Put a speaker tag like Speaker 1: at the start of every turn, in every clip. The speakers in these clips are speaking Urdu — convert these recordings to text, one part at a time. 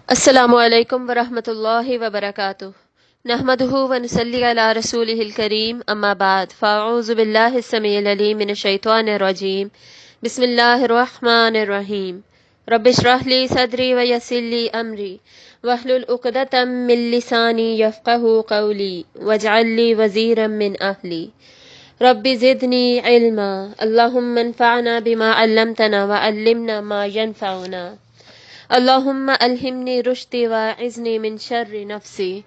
Speaker 1: السلام علیکم ورحمۃ اللہ وبرکاتہ نحمدہ ونصلی علی رسولہ الکریم اما بعد فاعوذ باللہ السمیع العلیم من الشیطان الرجیم بسم اللہ الرحمن الرحیم رب اشرح لی صدری ویسر لی امری واحلل عقدۃ من لسانی یفقہوا قولی واجعل لی وزیرا من اہلی رب زدنی علما اللہم انفعنا بما علمتنا وعلمنا ما ینفعنا اللہم الہمنی رشدی واعذنی من شر نفسی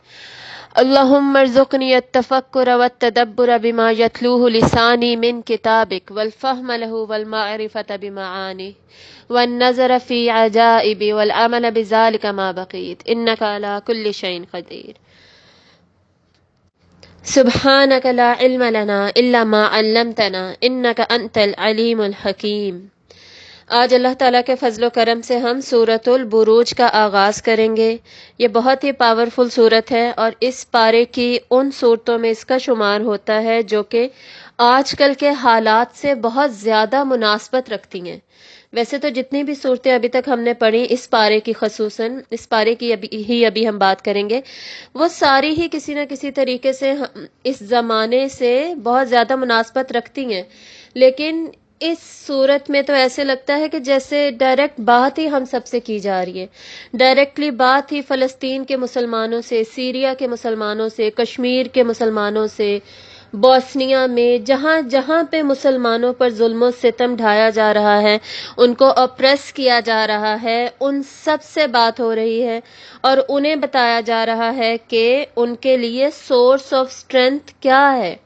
Speaker 1: اللہم ارزقنی التفکر والتدبر بما یتلوہ لسانی من کتابک والفہم لہ والمعرفة بمعانیہ والنظر فی عجائب والعمل بذلک ما بقیت انک علی کل شیء قدیر سبحانک لا علم لنا الا ما علمتنا انک انت العلیم الحکیم۔ آج اللہ تعالیٰ کے فضل و کرم سے ہم سورۃ البروج کا آغاز کریں گے۔ یہ بہت ہی پاورفل سورت ہے اور اس پارے کی ان صورتوں میں اس کا شمار ہوتا ہے جو کہ آج کل کے حالات سے بہت زیادہ مناسبت رکھتی ہیں۔ ویسے تو جتنی بھی صورتیں ابھی تک ہم نے پڑھی اس پارے کی، خصوصاً اس پارے کی ابھی ہم بات کریں گے، وہ ساری ہی کسی نہ کسی طریقے سے اس زمانے سے بہت زیادہ مناسبت رکھتی ہیں، لیکن اس صورت میں تو ایسے لگتا ہے کہ جیسے ڈائریکٹ بات ہی ہم سب سے کی جا رہی ہے، ڈائریکٹلی بات ہی فلسطین کے مسلمانوں سے، سیریا کے مسلمانوں سے، کشمیر کے مسلمانوں سے، بوسنیا میں جہاں جہاں پہ مسلمانوں پر ظلم و ستم ڈھایا جا رہا ہے، ان کو اپریس کیا جا رہا ہے، ان سب سے بات ہو رہی ہے اور انہیں بتایا جا رہا ہے کہ ان کے لیے سورس آف اسٹرینتھ کیا ہے،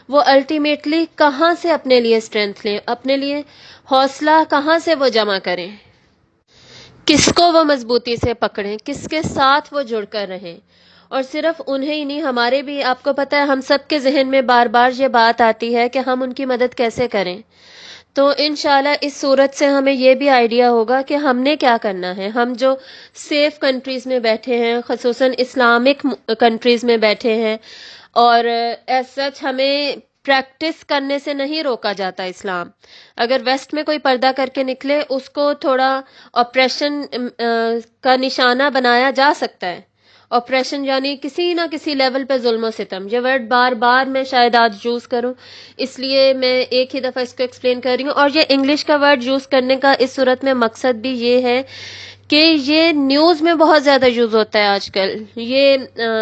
Speaker 1: وہ الٹیمیٹلی کہاں سے اپنے لیے اسٹرینتھ لیں، اپنے لیے حوصلہ کہاں سے وہ جمع کریں، کس کو وہ مضبوطی سے پکڑیں، کس کے ساتھ وہ جڑ کر رہیں۔ اور صرف انہیں ہی نہیں، ہمارے بھی، آپ کو پتہ ہے، ہم سب کے ذہن میں بار بار یہ بات آتی ہے کہ ہم ان کی مدد کیسے کریں۔ تو انشاءاللہ اس صورت سے ہمیں یہ بھی آئیڈیا ہوگا کہ ہم نے کیا کرنا ہے۔ ہم جو سیف کنٹریز میں بیٹھے ہیں، خصوصاً اسلامک کنٹریز میں بیٹھے ہیں، اور ایز سچ ہمیں پریکٹس کرنے سے نہیں روکا جاتا اسلام۔ اگر ویسٹ میں کوئی پردہ کر کے نکلے، اس کو تھوڑا آپریشن کا نشانہ بنایا جا سکتا ہے۔ آپریشن یعنی کسی نہ کسی لیول پہ ظلم و ستم۔ یہ ورڈ بار بار میں شاید آج یوز کروں، اس لیے میں ایک ہی دفعہ اس کو ایکسپلین کر رہی ہوں۔ اور یہ انگلش کا ورڈ یوز کرنے کا اس صورت میں مقصد بھی یہ ہے کہ یہ نیوز میں بہت زیادہ یوز ہوتا ہے آج کل، یہ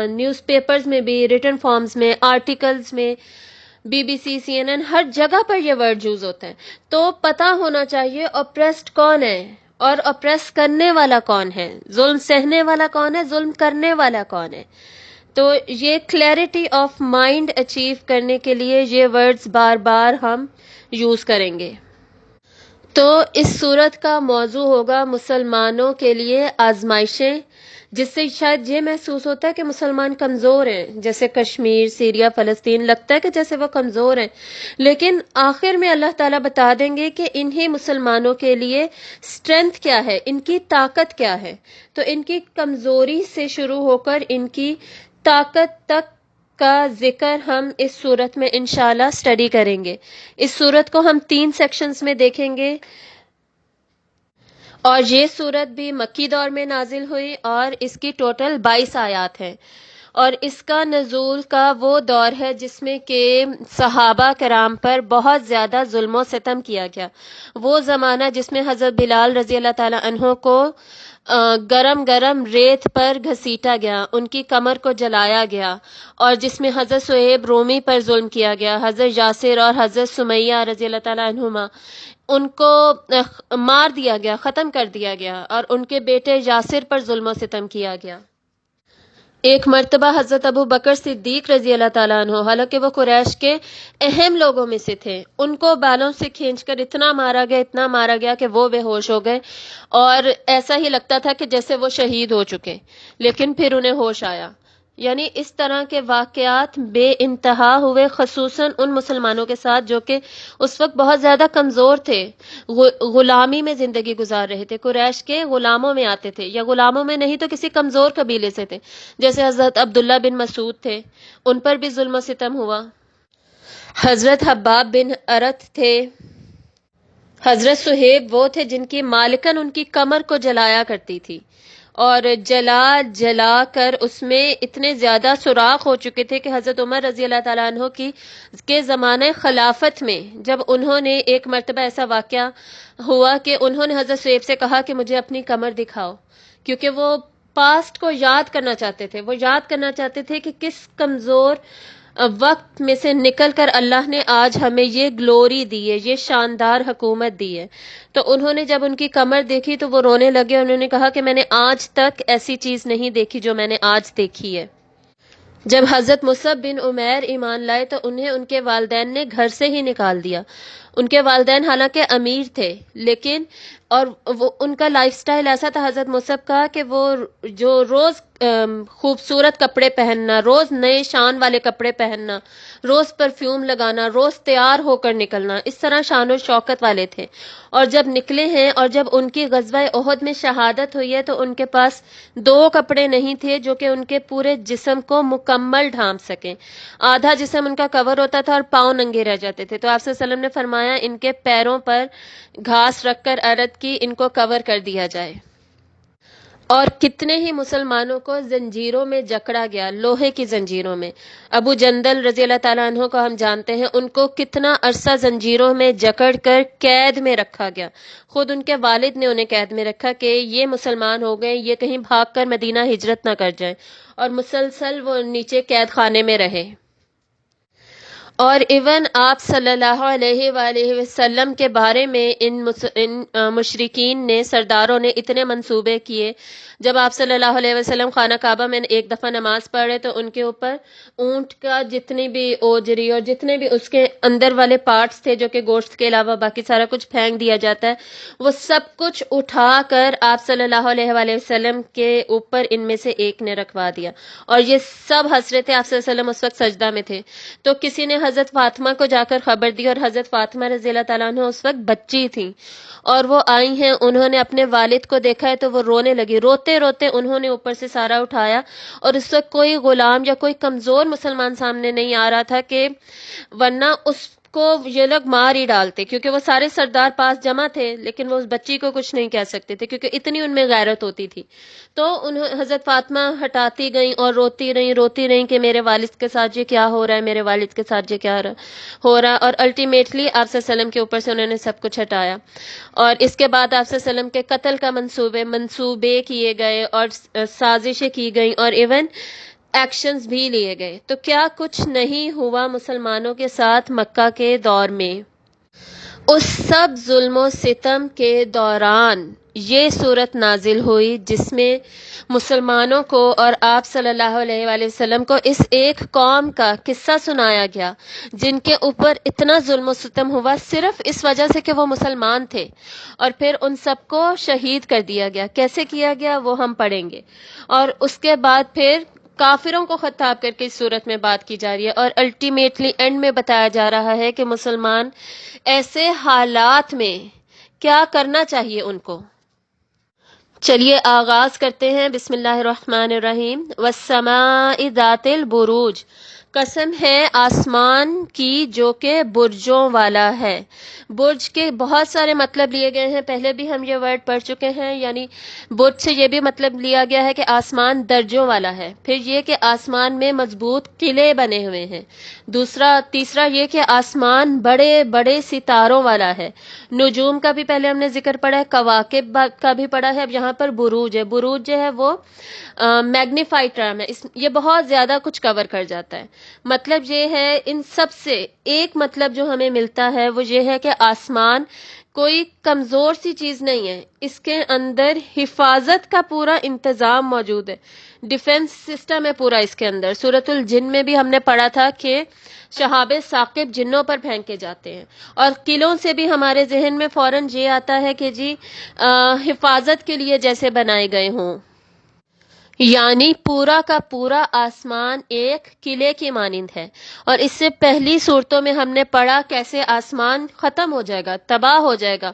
Speaker 1: نیوز پیپرز میں بھی، ریٹن فارمز میں، آرٹیکلز میں، B B C, C N N, ہر جگہ پر یہ ورڈ یوز ہوتا ہے۔ تو پتہ ہونا چاہیے اپریسڈ کون ہے اور اپریس کرنے والا کون ہے، ظلم سہنے والا کون ہے، ظلم کرنے والا کون ہے۔ تو یہ کلیئرٹی آف مائنڈ اچیو کرنے کے لیے یہ ورڈز بار بار ہم یوز کریں گے۔ تو اس صورت کا موضوع ہوگا مسلمانوں کے لیے آزمائشیں، جس سے شاید یہ محسوس ہوتا ہے کہ مسلمان کمزور ہیں، جیسے کشمیر، سیریا، فلسطین، لگتا ہے کہ جیسے وہ کمزور ہیں، لیکن آخر میں اللہ تعالیٰ بتا دیں گے کہ انہی مسلمانوں کے لیے اسٹرینتھ کیا ہے، ان کی طاقت کیا ہے۔ تو ان کی کمزوری سے شروع ہو کر ان کی طاقت تک کا ذکر ہم اس صورت میں انشاءاللہ اسٹڈی کریں گے۔ اس صورت کو ہم 3 سیکشنز میں دیکھیں گے، اور یہ صورت بھی مکی دور میں نازل ہوئی اور اس کی ٹوٹل 22 آیات ہیں، اور اس کا نزول کا وہ دور ہے جس میں کہ صحابہ کرام پر بہت زیادہ ظلم و ستم کیا گیا۔ وہ زمانہ جس میں حضرت بلال رضی اللہ تعالیٰ عنہ کو گرم گرم ریت پر گھسیٹا گیا، ان کی کمر کو جلایا گیا، اور جس میں حضرت صہیب رومی پر ظلم کیا گیا، حضرت یاسر اور حضرت سمیہ رضی اللہ تعالیٰ عنہما، ان کو مار دیا گیا، ختم کر دیا گیا، اور ان کے بیٹے یاسر پر ظلم و ستم کیا گیا۔ ایک مرتبہ حضرت ابو بکر صدیق رضی اللہ تعالیٰ عنہ، حالانکہ وہ قریش کے اہم لوگوں میں سے تھے، ان کو بالوں سے کھینچ کر اتنا مارا گیا کہ وہ بے ہوش ہو گئے، اور ایسا ہی لگتا تھا کہ جیسے وہ شہید ہو چکے، لیکن پھر انہیں ہوش آیا۔ یعنی اس طرح کے واقعات بے انتہا ہوئے، خصوصاً ان مسلمانوں کے ساتھ جو کہ اس وقت بہت زیادہ کمزور تھے، غلامی میں زندگی گزار رہے تھے، قریش کے غلاموں میں آتے تھے، یا غلاموں میں نہیں تو کسی کمزور قبیلے سے تھے، جیسے حضرت عبداللہ بن مسعود تھے، ان پر بھی ظلم و ستم ہوا۔ حضرت حباب بن ارت تھے، حضرت صہیب وہ تھے جن کی مالکن ان کی کمر کو جلایا کرتی تھی، اور جلا جلا کر اس میں اتنے زیادہ سوراخ ہو چکے تھے کہ حضرت عمر رضی اللہ تعالیٰ عنہ کے زمانہ خلافت میں جب انہوں نے ایک مرتبہ ایسا واقعہ ہوا کہ انہوں نے حضرت سہیب سے کہا کہ مجھے اپنی کمر دکھاؤ، کیونکہ وہ پاسٹ کو یاد کرنا چاہتے تھے، وہ یاد کرنا چاہتے تھے کہ کس کمزور وقت میں سے نکل کر اللہ نے آج ہمیں یہ گلوری دی ہے، یہ شاندار حکومت دی ہے۔ تو انہوں نے جب ان کی کمر دیکھی تو وہ رونے لگے، انہوں نے کہا کہ میں نے آج تک ایسی چیز نہیں دیکھی جو میں نے آج دیکھی ہے۔ جب حضرت مصعب بن عمیر ایمان لائے تو انہیں ان کے والدین نے گھر سے ہی نکال دیا۔ ان کے والدین حالانکہ امیر تھے، لیکن اور وہ ان کا لائف سٹائل ایسا تھا حضرت مصعب کا کہ وہ جو روز خوبصورت کپڑے پہننا، روز نئے شان والے کپڑے پہننا، روز پرفیوم لگانا، روز تیار ہو کر نکلنا، اس طرح شان و شوکت والے تھے۔ اور جب نکلے ہیں اور جب ان کی غزوہ احد میں شہادت ہوئی ہے تو ان کے پاس 2 کپڑے نہیں تھے جو کہ ان کے پورے جسم کو مکمل ڈھانپ سکیں۔ آدھا جسم ان کا کور ہوتا تھا اور پاؤں ننگے رہ جاتے تھے۔ تو آپ صلی اللہ علیہ وسلم نے فرمایا ان کے پیروں پر گھاس رکھ کر عرض کی ان کو کور کر دیا جائے۔ اور کتنے ہی مسلمانوں کو زنجیروں میں جکڑا گیا، لوہے کی زنجیروں میں۔ ابو جندل رضی اللہ تعالیٰ عنہ کو ہم جانتے ہیں، ان کو کتنا عرصہ زنجیروں میں جکڑ کر قید میں رکھا گیا۔ خود ان کے والد نے انہیں قید میں رکھا کہ یہ مسلمان ہو گئے، یہ کہیں بھاگ کر مدینہ ہجرت نہ کر جائیں، اور مسلسل وہ نیچے قید خانے میں رہے۔ اور ایون آپ صلی اللہ علیہ وآلہ وسلم کے بارے میں ان مشرکین نے، سرداروں نے اتنے منصوبے کیے۔ جب آپ صلی اللہ علیہ وسلم خانہ کعبہ میں ایک دفعہ نماز پڑھ رہے تو ان کے اوپر اونٹ کا جتنی بھی اوجری اور جتنے بھی اس کے اندر والے پارٹس تھے جو کہ گوشت کے علاوہ باقی سارا کچھ پھینک دیا جاتا ہے، وہ سب کچھ اٹھا کر آپ صلی اللہ علیہ وآلہ وسلم کے اوپر ان میں سے ایک نے رکھوا دیا، اور یہ سب ہنس رہے تھے۔ آپ صلی اللہ علیہ وسلم اس وقت سجدہ میں تھے، تو کسی نے حضرت فاطمہ کو جا کر خبر دی، اور حضرت فاطمہ رضی اللہ تعالیٰ عنہ اس وقت بچی تھیں، اور وہ آئی ہیں، انہوں نے اپنے والد کو دیکھا ہے تو وہ رونے لگی، روتے روتے انہوں نے اوپر سے سارا اٹھایا، اور اس وقت کوئی غلام یا کوئی کمزور مسلمان سامنے نہیں آ رہا تھا کہ ورنہ اس کو یہ لوگ مار ہی ڈالتے، کیونکہ وہ سارے سردار پاس جمع تھے، لیکن وہ اس بچی کو کچھ نہیں کہہ سکتے تھے کیونکہ اتنی ان میں غیرت ہوتی تھی۔ تو حضرت فاطمہ ہٹاتی گئیں اور روتی رہیں کہ میرے والد کے ساتھ یہ کیا ہو رہا ہے، میرے والد کے ساتھ یہ کیا ہو رہا ہے، اور الٹیمیٹلی آپ صلی اللہ علیہ وسلم کے اوپر سے انہوں نے سب کچھ ہٹایا۔ اور اس کے بعد آپ صلی اللہ علیہ وسلم کے قتل کا منصوبے کیے گئے اور سازشیں کی گئیں، اور ایون ایکشنز بھی لیے گئے۔ تو کیا کچھ نہیں ہوا مسلمانوں کے ساتھ مکہ کے دور میں؟ اس سب ظلم و ستم کے دوران یہ صورت نازل ہوئی جس میں مسلمانوں کو اور آپ صلی اللہ علیہ وآلہ وسلم کو اس ایک قوم کا قصہ سنایا گیا جن کے اوپر اتنا ظلم و ستم ہوا صرف اس وجہ سے کہ وہ مسلمان تھے، اور پھر ان سب کو شہید کر دیا گیا۔ کیسے کیا گیا وہ ہم پڑھیں گے، اور اس کے بعد پھر کافروں کو خطاب کر کے اس صورت میں بات کی جا رہی ہے، اور الٹیمیٹلی اینڈ میں بتایا جا رہا ہے کہ مسلمان ایسے حالات میں کیا کرنا چاہیے ان کو۔ چلیے آغاز کرتے ہیں۔ بسم اللہ الرحمن الرحیم۔ والسماء ذات البروج، قسم ہے آسمان کی جو کہ برجوں والا ہے۔ برج کے بہت سارے مطلب لیے گئے ہیں، پہلے بھی ہم یہ ورڈ پڑھ چکے ہیں، یعنی برج سے یہ بھی مطلب لیا گیا ہے کہ آسمان درجوں والا ہے، پھر یہ کہ آسمان میں مضبوط قلعے بنے ہوئے ہیں، تیسرا یہ کہ آسمان بڑے بڑے ستاروں والا ہے۔ نجوم کا بھی پہلے ہم نے ذکر پڑھا ہے، کواکب کا بھی پڑھا ہے، اب یہاں پر بروج ہے۔ بروج جو ہے وہ میگنیفائڈ ٹرم ہے، یہ بہت زیادہ کچھ کور کر جاتا ہے۔ مطلب یہ ہے، ان سب سے ایک مطلب جو ہمیں ملتا ہے وہ یہ ہے کہ آسمان کوئی کمزور سی چیز نہیں ہے، اس کے اندر حفاظت کا پورا انتظام موجود ہے، ڈیفنس سسٹم ہے پورا اس کے اندر۔ سورۃ الجن میں بھی ہم نے پڑھا تھا کہ شہاب ثاقب جنوں پر پھینکے جاتے ہیں، اور قلعوں سے بھی ہمارے ذہن میں فوراً یہ آتا ہے کہ جی حفاظت کے لیے جیسے بنائے گئے ہوں، یعنی پورا کا پورا آسمان ایک قلعے کی مانند ہے۔ اور اس سے پہلی صورتوں میں ہم نے پڑھا کیسے آسمان ختم ہو جائے گا، تباہ ہو جائے گا،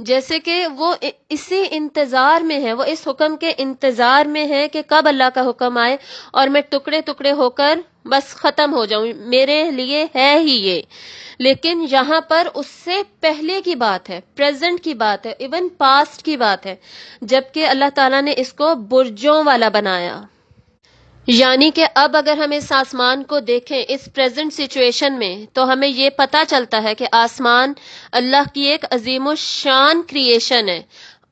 Speaker 1: جیسے کہ وہ اسی انتظار میں ہے، وہ اس حکم کے انتظار میں ہے کہ کب اللہ کا حکم آئے اور میں ٹکڑے ٹکڑے ہو کر بس ختم ہو جاؤں، میرے لیے ہے ہی یہ. لیکن یہاں پر اس سے پہلے کی بات ہے، پریزنٹ کی بات ہے، ایون پاسٹ کی بات ہے، جبکہ اللہ تعالیٰ نے اس کو برجوں والا بنایا. یعنی کہ اب اگر ہم اس آسمان کو دیکھیں اس پریزنٹ سچویشن میں، تو ہمیں یہ پتہ چلتا ہے کہ آسمان اللہ کی ایک عظیم الشان کریشن ہے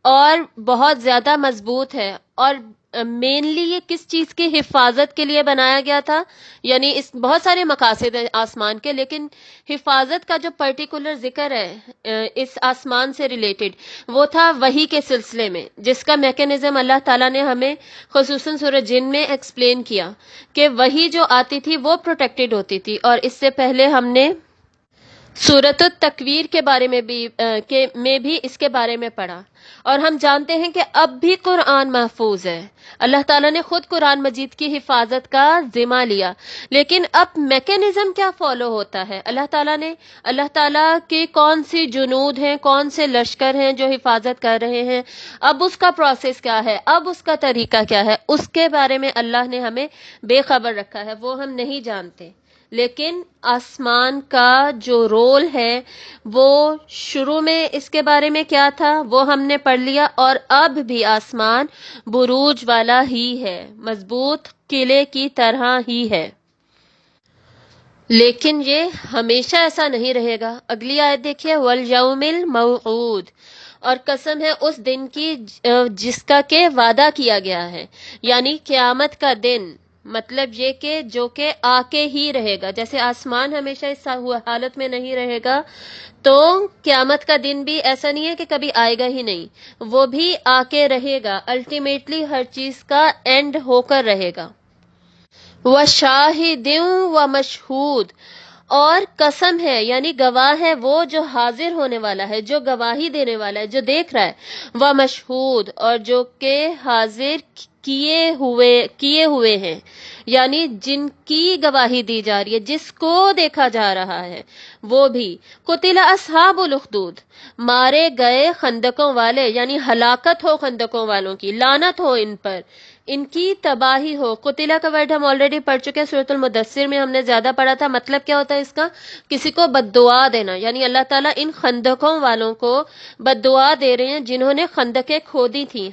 Speaker 1: اور بہت زیادہ مضبوط ہے. اور مینلی یہ کس چیز کی حفاظت کے لیے بنایا گیا تھا؟ یعنی اس بہت سارے مقاصد ہیں آسمان کے، لیکن حفاظت کا جو پرٹیکولر ذکر ہے اس آسمان سے ریلیٹڈ، وہ تھا وحی کے سلسلے میں، جس کا میکینزم اللہ تعالیٰ نے ہمیں خصوصاً سورہ جن میں ایکسپلین کیا کہ وحی جو آتی تھی وہ پروٹیکٹڈ ہوتی تھی. اور اس سے پہلے ہم نے سورۃ التکویر کے بارے میں بھی اس کے بارے میں پڑھا. اور ہم جانتے ہیں کہ اب بھی قرآن محفوظ ہے، اللہ تعالیٰ نے خود قرآن مجید کی حفاظت کا ذمہ لیا. لیکن اب میکینزم کیا فالو ہوتا ہے؟ اللہ تعالیٰ کے کون سی جنود ہیں، کون سے لشکر ہیں جو حفاظت کر رہے ہیں، اب اس کا پروسیس کیا ہے، اب اس کا طریقہ کیا ہے، اس کے بارے میں اللہ نے ہمیں بے خبر رکھا ہے، وہ ہم نہیں جانتے. لیکن آسمان کا جو رول ہے وہ شروع میں اس کے بارے میں کیا تھا وہ ہم نے پڑھ لیا، اور اب بھی آسمان بروج والا ہی ہے، مضبوط قلعے کی طرح ہی ہے. لیکن یہ ہمیشہ ایسا نہیں رہے گا. اگلی آیت دیکھیے، وَالْيَوْمِ الْمَوْعُودِ، اور قسم ہے اس دن کی جس کا کہ وعدہ کیا گیا ہے، یعنی قیامت کا دن. مطلب یہ کہ جو کہ آ کے ہی رہے گا، جیسے آسمان ہمیشہ اس حالت میں نہیں رہے گا، تو قیامت کا دن بھی ایسا نہیں ہے کہ کبھی آئے گا ہی نہیں، وہ بھی آ کے رہے گا. الٹیمیٹلی ہر چیز کا اینڈ ہو کر رہے گا. وَشَاهِدٍ وَمَشْهُودٍ، اور قسم ہے یعنی گواہ ہے وہ جو حاضر ہونے والا ہے، جو گواہی دینے والا ہے، جو دیکھ رہا ہے. وَمَشْهُود، اور جو کہ حاضر کیے ہوئے ہیں، یعنی جن کی گواہی دی جا رہی ہے، جس کو دیکھا جا رہا ہے وہ بھی. قتل اصحاب الاخدود، مارے گئے خندقوں والے، یعنی ہلاکت ہو خندقوں والوں کی، لعنت ہو ان پر، ان کی تباہی ہو. قتلہ کا ورڈ ہم آلریڈی پڑھ چکے ہیں، سورۃ المدثر میں ہم نے زیادہ پڑھا تھا. مطلب کیا ہوتا ہے اس کا؟ کسی کو بد دعا دینا، یعنی اللہ تعالیٰ ان خندقوں والوں کو بد دعا دے رہے ہیں جنہوں نے خندقیں کھودی تھیں.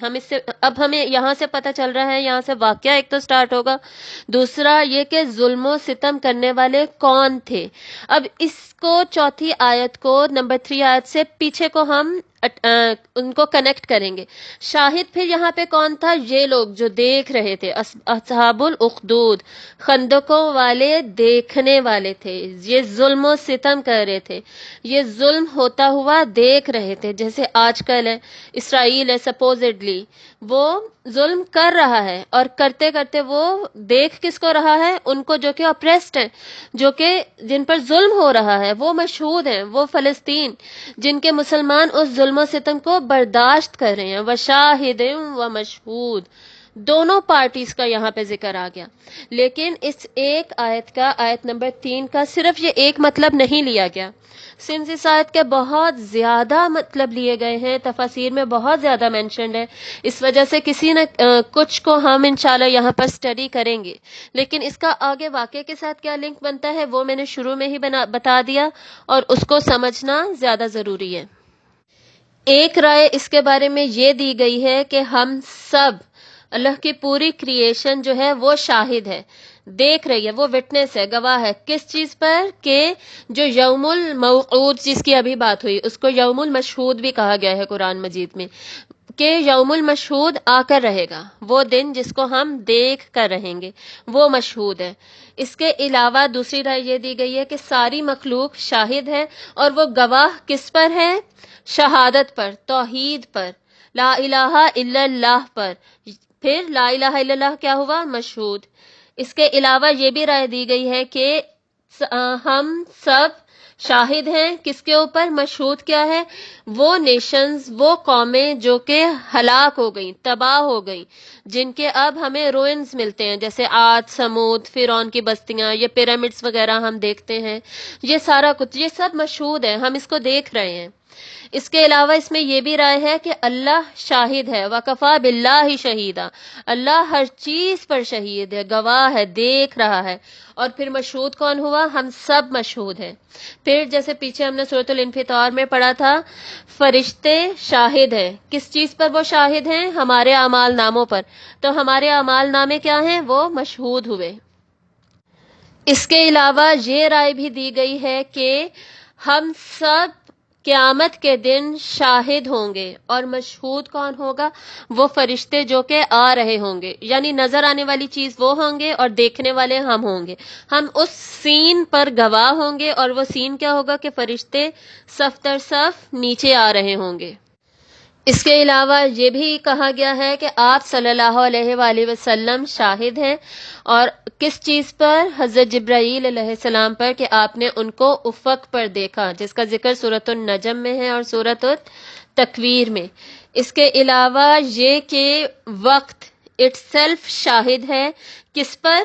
Speaker 1: اب ہمیں یہاں سے پتہ چل رہا ہے، یہاں سے واقعہ ایک تو سٹارٹ ہوگا، دوسرا یہ کہ ظلم و ستم کرنے والے کون تھے. اب اس کو چوتھی آیت کو نمبر 3 آیت سے پیچھے کو ہم ان کو کنیکٹ کریں گے. شاہد پھر یہاں پہ کون تھا؟ یہ لوگ جو دیکھ رہے تھے، اصحاب الاخدود، خندقوں والے دیکھنے والے تھے. یہ ظلم و ستم کر رہے تھے، یہ ظلم ہوتا ہوا دیکھ رہے تھے. جیسے آج کل ہے اسرائیل ہے، سپوزڈلی وہ ظلم کر رہا ہے، اور کرتے کرتے وہ دیکھ کس کو رہا ہے؟ ان کو جو کہ اپریسڈ ہیں، جو کہ جن پر ظلم ہو رہا ہے، وہ مشہود ہیں، وہ فلسطین، جن کے مسلمان اس ظلم و ستم کو برداشت کر رہے ہیں. وشاہد و مشہود، دونوں پارٹیز کا یہاں پہ ذکر آ گیا. لیکن اس ایک آیت کا، آیت نمبر 3 کا صرف یہ ایک مطلب نہیں لیا گیا. سنس اس آیت کے بہت زیادہ مطلب لیے گئے ہیں، تفاسیر میں بہت زیادہ مینشنڈ ہے، اس وجہ سے کسی نہ کچھ کو ہم انشاءاللہ یہاں پر سٹڈی کریں گے. لیکن اس کا آگے واقعے کے ساتھ کیا لنک بنتا ہے وہ میں نے شروع میں ہی بتا دیا، اور اس کو سمجھنا زیادہ ضروری ہے. ایک رائے اس کے بارے میں یہ دی گئی ہے کہ ہم سب، اللہ کی پوری کریشن جو ہے وہ شاہد ہے، دیکھ رہی ہے، وہ وٹنس ہے، گواہ ہے. کس چیز پر؟ کہ جو یوم الموعود جس کی ابھی بات ہوئی، اس کو یوم المشہود بھی کہا گیا ہے قرآن مجید میں، کہ یوم المشہود آ کر رہے گا، وہ دن جس کو ہم دیکھ کر رہیں گے، وہ مشہود ہے. اس کے علاوہ دوسری رائے یہ دی گئی ہے کہ ساری مخلوق شاہد ہے، اور وہ گواہ کس پر ہے؟ شہادت پر، توحید پر، لا الہ الا اللہ پر. پھر لا الہ الا اللہ کیا ہوا؟ مشہود. اس کے علاوہ یہ بھی رائے دی گئی ہے کہ ہم سب شاہد ہیں کس کے اوپر؟ مشہود کیا ہے؟ وہ نیشنز، وہ قومیں جو کہ ہلاک ہو گئیں، تباہ ہو گئیں، جن کے اب ہمیں روئنز ملتے ہیں، جیسے عاد، سمود، فرعون کی بستیاں، یہ پیرامڈز وغیرہ ہم دیکھتے ہیں، یہ سارا کچھ، یہ سب مشہود ہے، ہم اس کو دیکھ رہے ہیں. اس کے علاوہ اس میں یہ بھی رائے ہے کہ اللہ شاہد ہے، وَكَفَى بِاللَّهِ شَهِيدًا، اللہ ہر چیز پر شہید ہے، گواہ ہے، دیکھ رہا ہے۔ اور پھر مشہود کون ہوا؟ ہم سب مشہود ہیں۔ پھر جیسے پیچھے ہم نے سورۃ الانفطار میں پڑھا تھا، فرشتے شاہد ہیں۔ کس چیز پر وہ شاہد ہیں؟ ہمارے اعمال ناموں پر۔ تو ہمارے اعمال نامے کیا ہیں؟ وہ مشہود ہوئے۔ اس کے علاوہ یہ رائے بھی دی گئی ہے کہ ہم سب قیامت کے دن شاہد ہوں گے، اور مشہود کون ہوگا؟ وہ فرشتے جو کہ آ رہے ہوں گے، یعنی نظر آنے والی چیز وہ ہوں گے اور دیکھنے والے ہم ہوں گے۔ ہم اس سین پر گواہ ہوں گے، اور وہ سین کیا ہوگا کہ فرشتے صف در صف نیچے آ رہے ہوں گے۔ اس کے علاوہ یہ بھی کہا گیا ہے کہ آپ صلی اللہ علیہ وآلہ وسلم شاہد ہیں، اور کس چیز پر؟ حضرت جبرائیل علیہ السلام پر، کہ آپ نے ان کو افق پر دیکھا، جس کا ذکر سورۃ النجم میں ہے اور سورۃ التکویر میں۔ اس کے علاوہ یہ کہ وقت اٹ سیلف شاہد ہے، کس پر؟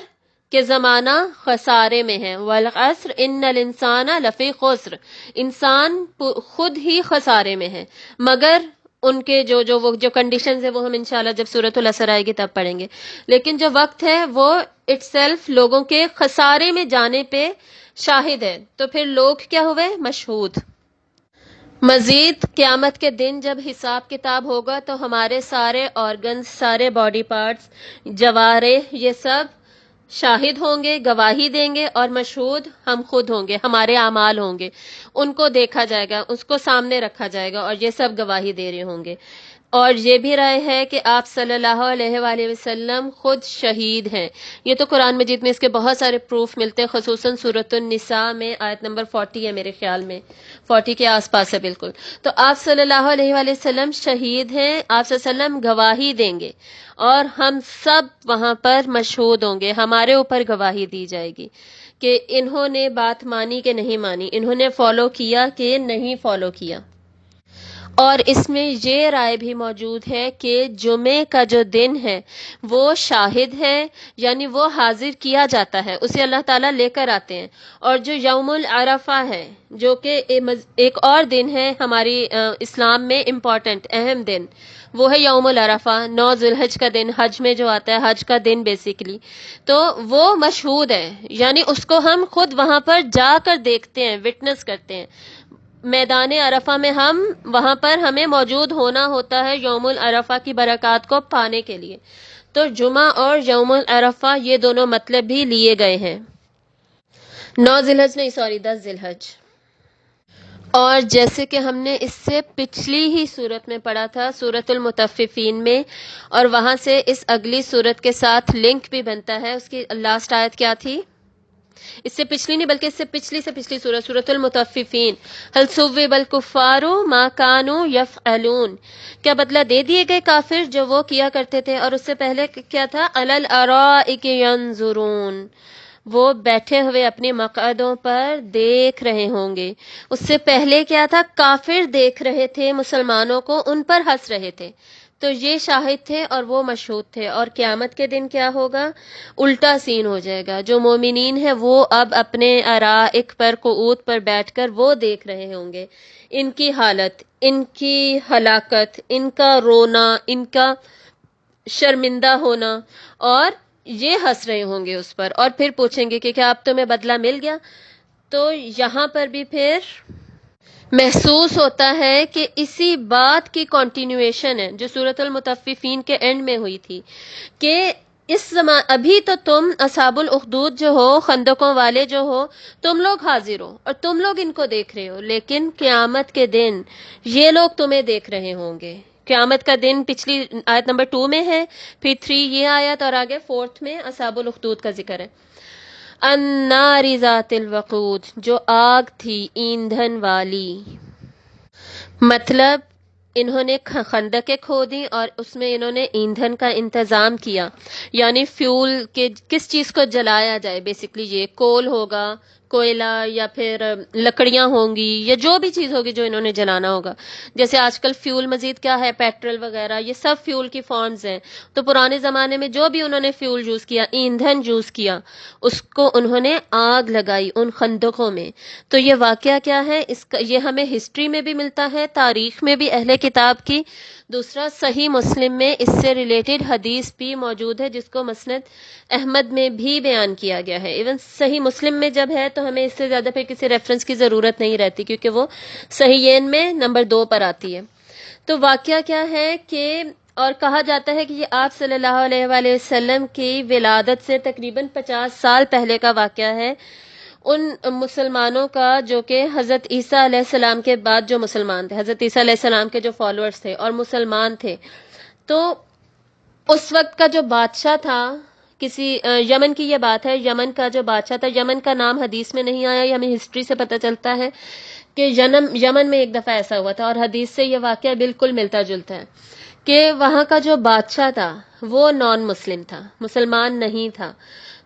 Speaker 1: کہ زمانہ خسارے میں ہے۔ والعصر ان الانسان لفی خسر، انسان خود ہی خسارے میں ہے، مگر ان کے جو کنڈیشنز ہیں وہ ہم انشاءاللہ جب سورۃ العصر آئے گی تب پڑھیں گے۔ لیکن جو وقت ہے وہ اٹ سیلف لوگوں کے خسارے میں جانے پہ شاہد ہے۔ تو پھر لوگ کیا ہوئے؟ مشہود۔ مزید قیامت کے دن جب حساب کتاب ہوگا تو ہمارے سارے آرگنز، سارے باڈی پارٹس، جوارح، یہ سب شاہد ہوں گے، گواہی دیں گے، اور مشہود ہم خود ہوں گے، ہمارے اعمال ہوں گے، ان کو دیکھا جائے گا، اس کو سامنے رکھا جائے گا، اور یہ سب گواہی دے رہے ہوں گے۔ اور یہ بھی رائے ہے کہ آپ صلی اللہ علیہ وآلہ وسلم خود شہید ہیں۔ یہ تو قرآن مجید میں اس کے بہت سارے پروف ملتے ہیں، خصوصاً سورۃ النساء میں آیت نمبر 40 ہے، میرے خیال میں 40 کے آس پاس ہے بالکل۔ تو آپ صلی اللہ علیہ وآلہ وسلم شہید ہیں، آپ صلی اللہ علیہ وسلم گواہی دیں گے، اور ہم سب وہاں پر مشہود ہوں گے، ہمارے اوپر گواہی دی جائے گی کہ انہوں نے بات مانی کہ نہیں مانی، انہوں نے فالو کیا کہ نہیں فالو کیا۔ اور اس میں یہ رائے بھی موجود ہے کہ جمعے کا جو دن ہے وہ شاہد ہے، یعنی وہ حاضر کیا جاتا ہے، اسے اللہ تعالیٰ لے کر آتے ہیں۔ اور جو یوم العرفہ ہے، جو کہ ایک اور دن ہے ہماری اسلام میں امپورٹنٹ اہم دن، وہ ہے یوم العرفہ، 9 ذی الحج کا دن، حج میں جو آتا ہے، حج کا دن بیسیکلی، تو وہ مشہود ہے، یعنی اس کو ہم خود وہاں پر جا کر دیکھتے ہیں، وٹنس کرتے ہیں۔ میدان عرفہ میں ہم وہاں پر ہمیں موجود ہونا ہوتا ہے یوم العرفہ کی برکات کو پانے کے لیے۔ تو جمعہ اور یوم العرفہ یہ دونوں مطلب بھی لیے گئے ہیں، 9 ذی الحج نہیں، سوری 10 ذی الحج۔ اور جیسے کہ ہم نے اس سے پچھلی ہی صورت میں پڑھا تھا، سورۃ المطففین میں، اور وہاں سے اس اگلی صورت کے ساتھ لنک بھی بنتا ہے۔ اس کی لاسٹ آیت کیا تھی؟ اس سے پچھلی نہیں بلکہ اس سے پچھلی سورت، سورۃ المطففین، هل ثوب الکفار ما كانوا يفعلون، کیا بدلہ دے دیے گئے کافر جو وہ کیا کرتے تھے؟ اور اس سے پہلے کیا تھا؟ علی الارائک ینظرون، وہ بیٹھے ہوئے اپنے مقعدوں پر دیکھ رہے ہوں گے۔ اس سے پہلے کیا تھا؟ کافر دیکھ رہے تھے مسلمانوں کو، ان پر ہنس رہے تھے۔ تو یہ شاہد تھے اور وہ مشہود تھے۔ اور قیامت کے دن کیا ہوگا؟ الٹا سین ہو جائے گا، جو مومنین ہیں وہ اب اپنے ارائک پر، قعود پر بیٹھ کر وہ دیکھ رہے ہوں گے ان کی حالت، ان کی ہلاکت، ان کا رونا، ان کا شرمندہ ہونا، اور یہ ہنس رہے ہوں گے اس پر، اور پھر پوچھیں گے کہ کیا اب تمہیں بدلہ مل گیا؟ تو یہاں پر بھی پھر محسوس ہوتا ہے کہ اسی بات کی کنٹینیویشن ہے جو سورۃ المطففین کے اینڈ میں ہوئی تھی، کہ ابھی تو تم اصحاب الاخدود جو ہو، خندقوں والے جو ہو، تم لوگ حاضر ہو اور تم لوگ ان کو دیکھ رہے ہو، لیکن قیامت کے دن یہ لوگ تمہیں دیکھ رہے ہوں گے۔ قیامت کا دن پچھلی آیت نمبر 2 میں ہے، پھر 3 یہ آیت، اور آگے 4 میں اصحاب الاخدود کا ذکر ہے۔ النار ذات الوقود، جو آگ تھی ایندھن والی، مطلب انہوں نے خندقیں کھودی اور اس میں انہوں نے ایندھن کا انتظام کیا، یعنی فیول کے کس چیز کو جلایا جائے، بیسکلی یہ کول ہوگا، کوئلہ یا پھر لکڑیاں ہوں گی یا جو بھی چیز ہوگی جو انہوں نے جلانا ہوگا. جیسے آج کل فیول مزید کیا ہے، پیٹرول وغیرہ، یہ سب فیول کی فارمز ہیں. تو پرانے زمانے میں جو بھی انہوں نے فیول یوز کیا، ایندھن یوز کیا، اس کو انہوں نے آگ لگائی ان خندقوں میں. تو یہ واقعہ کیا ہے، اس کا یہ ہمیں ہسٹری میں بھی ملتا ہے، تاریخ میں بھی اہل کتاب کی. دوسرا، صحیح مسلم میں اس سے ریلیٹڈ حدیث بھی موجود ہے جس کو مسند احمد میں بھی بیان کیا گیا ہے. ایون صحیح مسلم میں جب ہے تو ہمیں اس سے زیادہ پھر کسی ریفرنس کی ضرورت نہیں رہتی، کیونکہ وہ صحیحین میں نمبر 2 پر آتی ہے. تو واقعہ کیا ہے کہ، اور کہا جاتا ہے کہ یہ آپ صلی اللہ علیہ وآلہ وسلم کی ولادت سے تقریباً 50 سال پہلے کا واقعہ ہے. ان مسلمانوں کا جو کہ حضرت عیسیٰ علیہ السلام کے بعد جو مسلمان تھے، حضرت عیسیٰ علیہ السلام کے جو فالوورز تھے اور مسلمان تھے، تو اس وقت کا جو بادشاہ تھا، کسی یمن کی یہ بات ہے، یمن کا جو بادشاہ تھا، یمن کا نام حدیث میں نہیں آیا، یہ ہمیں ہسٹری سے پتہ چلتا ہے کہ یمن میں ایک دفعہ ایسا ہوا تھا، اور حدیث سے یہ واقعہ بالکل ملتا جلتا ہے کہ وہاں کا جو بادشاہ تھا وہ نان مسلم تھا، مسلمان نہیں تھا.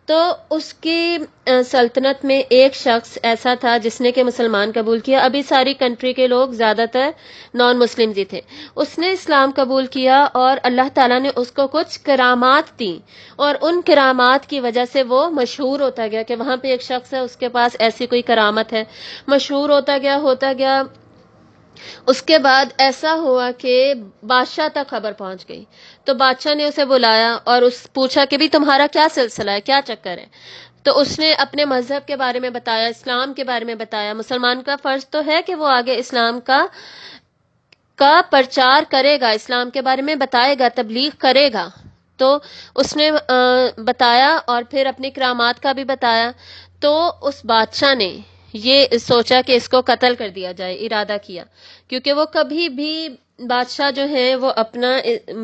Speaker 1: تو اس کی سلطنت میں ایک شخص ایسا تھا جس نے کہ مسلمان قبول کیا. ابھی ساری کنٹری کے لوگ زیادہ تر نان مسلم ہی تھے. اس نے اسلام قبول کیا اور اللہ تعالیٰ نے اس کو کچھ کرامات دیں، اور ان کرامات کی وجہ سے وہ مشہور ہوتا گیا کہ وہاں پہ ایک شخص ہے، اس کے پاس ایسی کوئی کرامت ہے. مشہور ہوتا گیا. اس کے بعد ایسا ہوا کہ بادشاہ تک خبر پہنچ گئی. تو بادشاہ نے اسے بلایا اور پوچھا کہ بھی تمہارا کیا سلسلہ ہے، کیا چکر ہے. تو اس نے اپنے مذہب کے بارے میں بتایا، اسلام کے بارے میں بتایا. مسلمان کا فرض تو ہے کہ وہ آگے اسلام کا پرچار کرے گا، اسلام کے بارے میں بتائے گا، تبلیغ کرے گا. تو اس نے بتایا اور پھر اپنی کرامات کا بھی بتایا. تو اس بادشاہ نے یہ سوچا کہ اس کو قتل کر دیا جائے، ارادہ کیا، کیونکہ وہ کبھی بھی بادشاہ جو ہیں وہ اپنا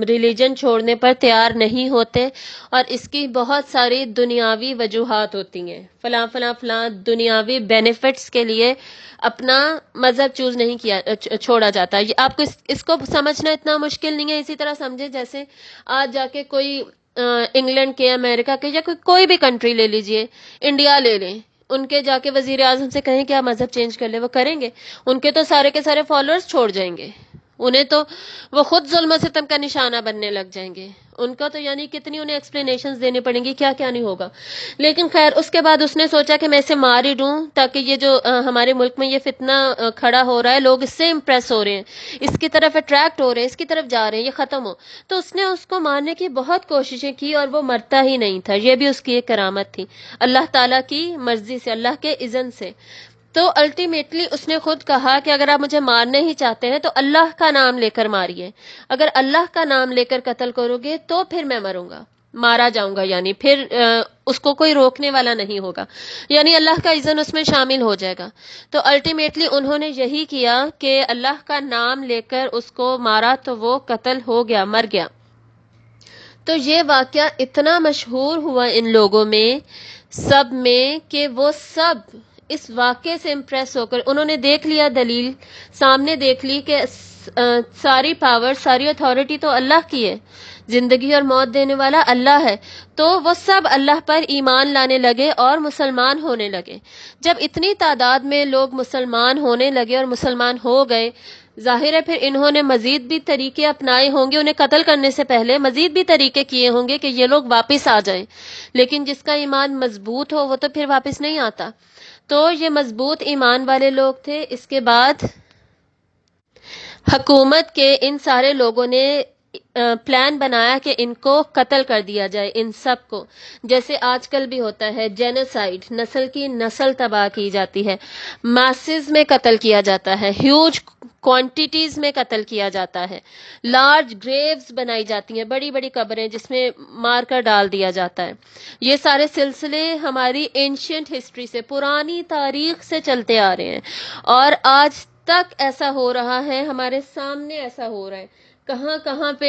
Speaker 1: ریلیجن چھوڑنے پر تیار نہیں ہوتے، اور اس کی بہت ساری دنیاوی وجوہات ہوتی ہیں. فلاں دنیاوی بینیفٹس کے لیے اپنا مذہب چوز نہیں کیا چھوڑا جاتا. یہ آپ کو اس کو سمجھنا اتنا مشکل نہیں ہے. اسی طرح سمجھے جیسے آج جا کے کوئی انگلینڈ کے، امریکہ کے، یا کوئی بھی کنٹری لے لیجئے، انڈیا لے لیں، ان کے جا کے وزیر اعظم سے کہیں کہ آپ مذہب چینج کر لیں، وہ کریں گے؟ ان کے تو سارے کے سارے فالوورز چھوڑ جائیں گے، انہیں تو وہ خود ظلم و ستم کا نشانہ بننے لگ جائیں گے. ان کا تو یعنی کتنی انہیں ایکسپلینیشنز دینی پڑیں گی، کیا نہیں ہوگا. لیکن خیر، اس کے بعد اس نے سوچا کہ میں اسے مار ہی دوں، تاکہ یہ جو ہمارے ملک میں یہ فتنہ کھڑا ہو رہا ہے، لوگ اس سے امپریس ہو رہے ہیں، اس کی طرف اٹریکٹ ہو رہے ہیں، اس کی طرف جا رہے ہیں، یہ ختم ہو. تو اس نے اس کو مارنے کی بہت کوششیں کی اور وہ مرتا ہی نہیں تھا. یہ بھی اس کی ایک کرامت تھی، اللہ تعالیٰ کی مرضی سے، اللہ کے اذن سے. تو الٹیمیٹلی اس نے خود کہا کہ اگر آپ مجھے مارنے ہی چاہتے ہیں تو اللہ کا نام لے کر ماریے، اگر اللہ کا نام لے کر قتل کرو گے تو پھر میں مروں گا، مارا جاؤں گا، یعنی پھر اس کو کوئی روکنے والا نہیں ہوگا، یعنی اللہ کا اذن اس میں شامل ہو جائے گا. تو الٹیمیٹلی انہوں نے یہی کیا کہ اللہ کا نام لے کر اس کو مارا، تو وہ قتل ہو گیا، مر گیا. تو یہ واقعہ اتنا مشہور ہوا ان لوگوں میں سب میں کہ وہ سب اس واقعے سے امپریس ہو کر انہوں نے دیکھ لیا، دلیل سامنے دیکھ لی کہ ساری پاور، ساری اتھارٹی تو اللہ کی ہے، زندگی اور موت دینے والا اللہ ہے. تو وہ سب اللہ پر ایمان لانے لگے اور مسلمان ہونے لگے. جب اتنی تعداد میں لوگ مسلمان ہونے لگے اور مسلمان ہو گئے، ظاہر ہے پھر انہوں نے مزید بھی طریقے اپنائے ہوں گے، انہیں قتل کرنے سے پہلے مزید بھی طریقے کیے ہوں گے کہ یہ لوگ واپس آ جائیں. لیکن جس کا ایمان مضبوط ہو وہ تو پھر واپس نہیں آتا. تو یہ مضبوط ایمان والے لوگ تھے. اس کے بعد حکومت کے ان سارے لوگوں نے پلان بنایا کہ ان کو قتل کر دیا جائے، ان سب کو، جیسے آج کل بھی ہوتا ہے جینوسائیڈ، نسل کی نسل تباہ کی جاتی ہے، ماسز میں قتل کیا جاتا ہے، ہیوج کوانٹیٹیز میں قتل کیا جاتا ہے، لارج گریوز بنائی جاتی ہیں، بڑی بڑی قبریں جس میں مار کر ڈال دیا جاتا ہے. یہ سارے سلسلے ہماری اینشینٹ ہسٹری سے، پرانی تاریخ سے چلتے آ رہے ہیں، اور آج تک ایسا ہو رہا ہے، ہمارے سامنے ایسا ہو رہا ہے. کہاں پہ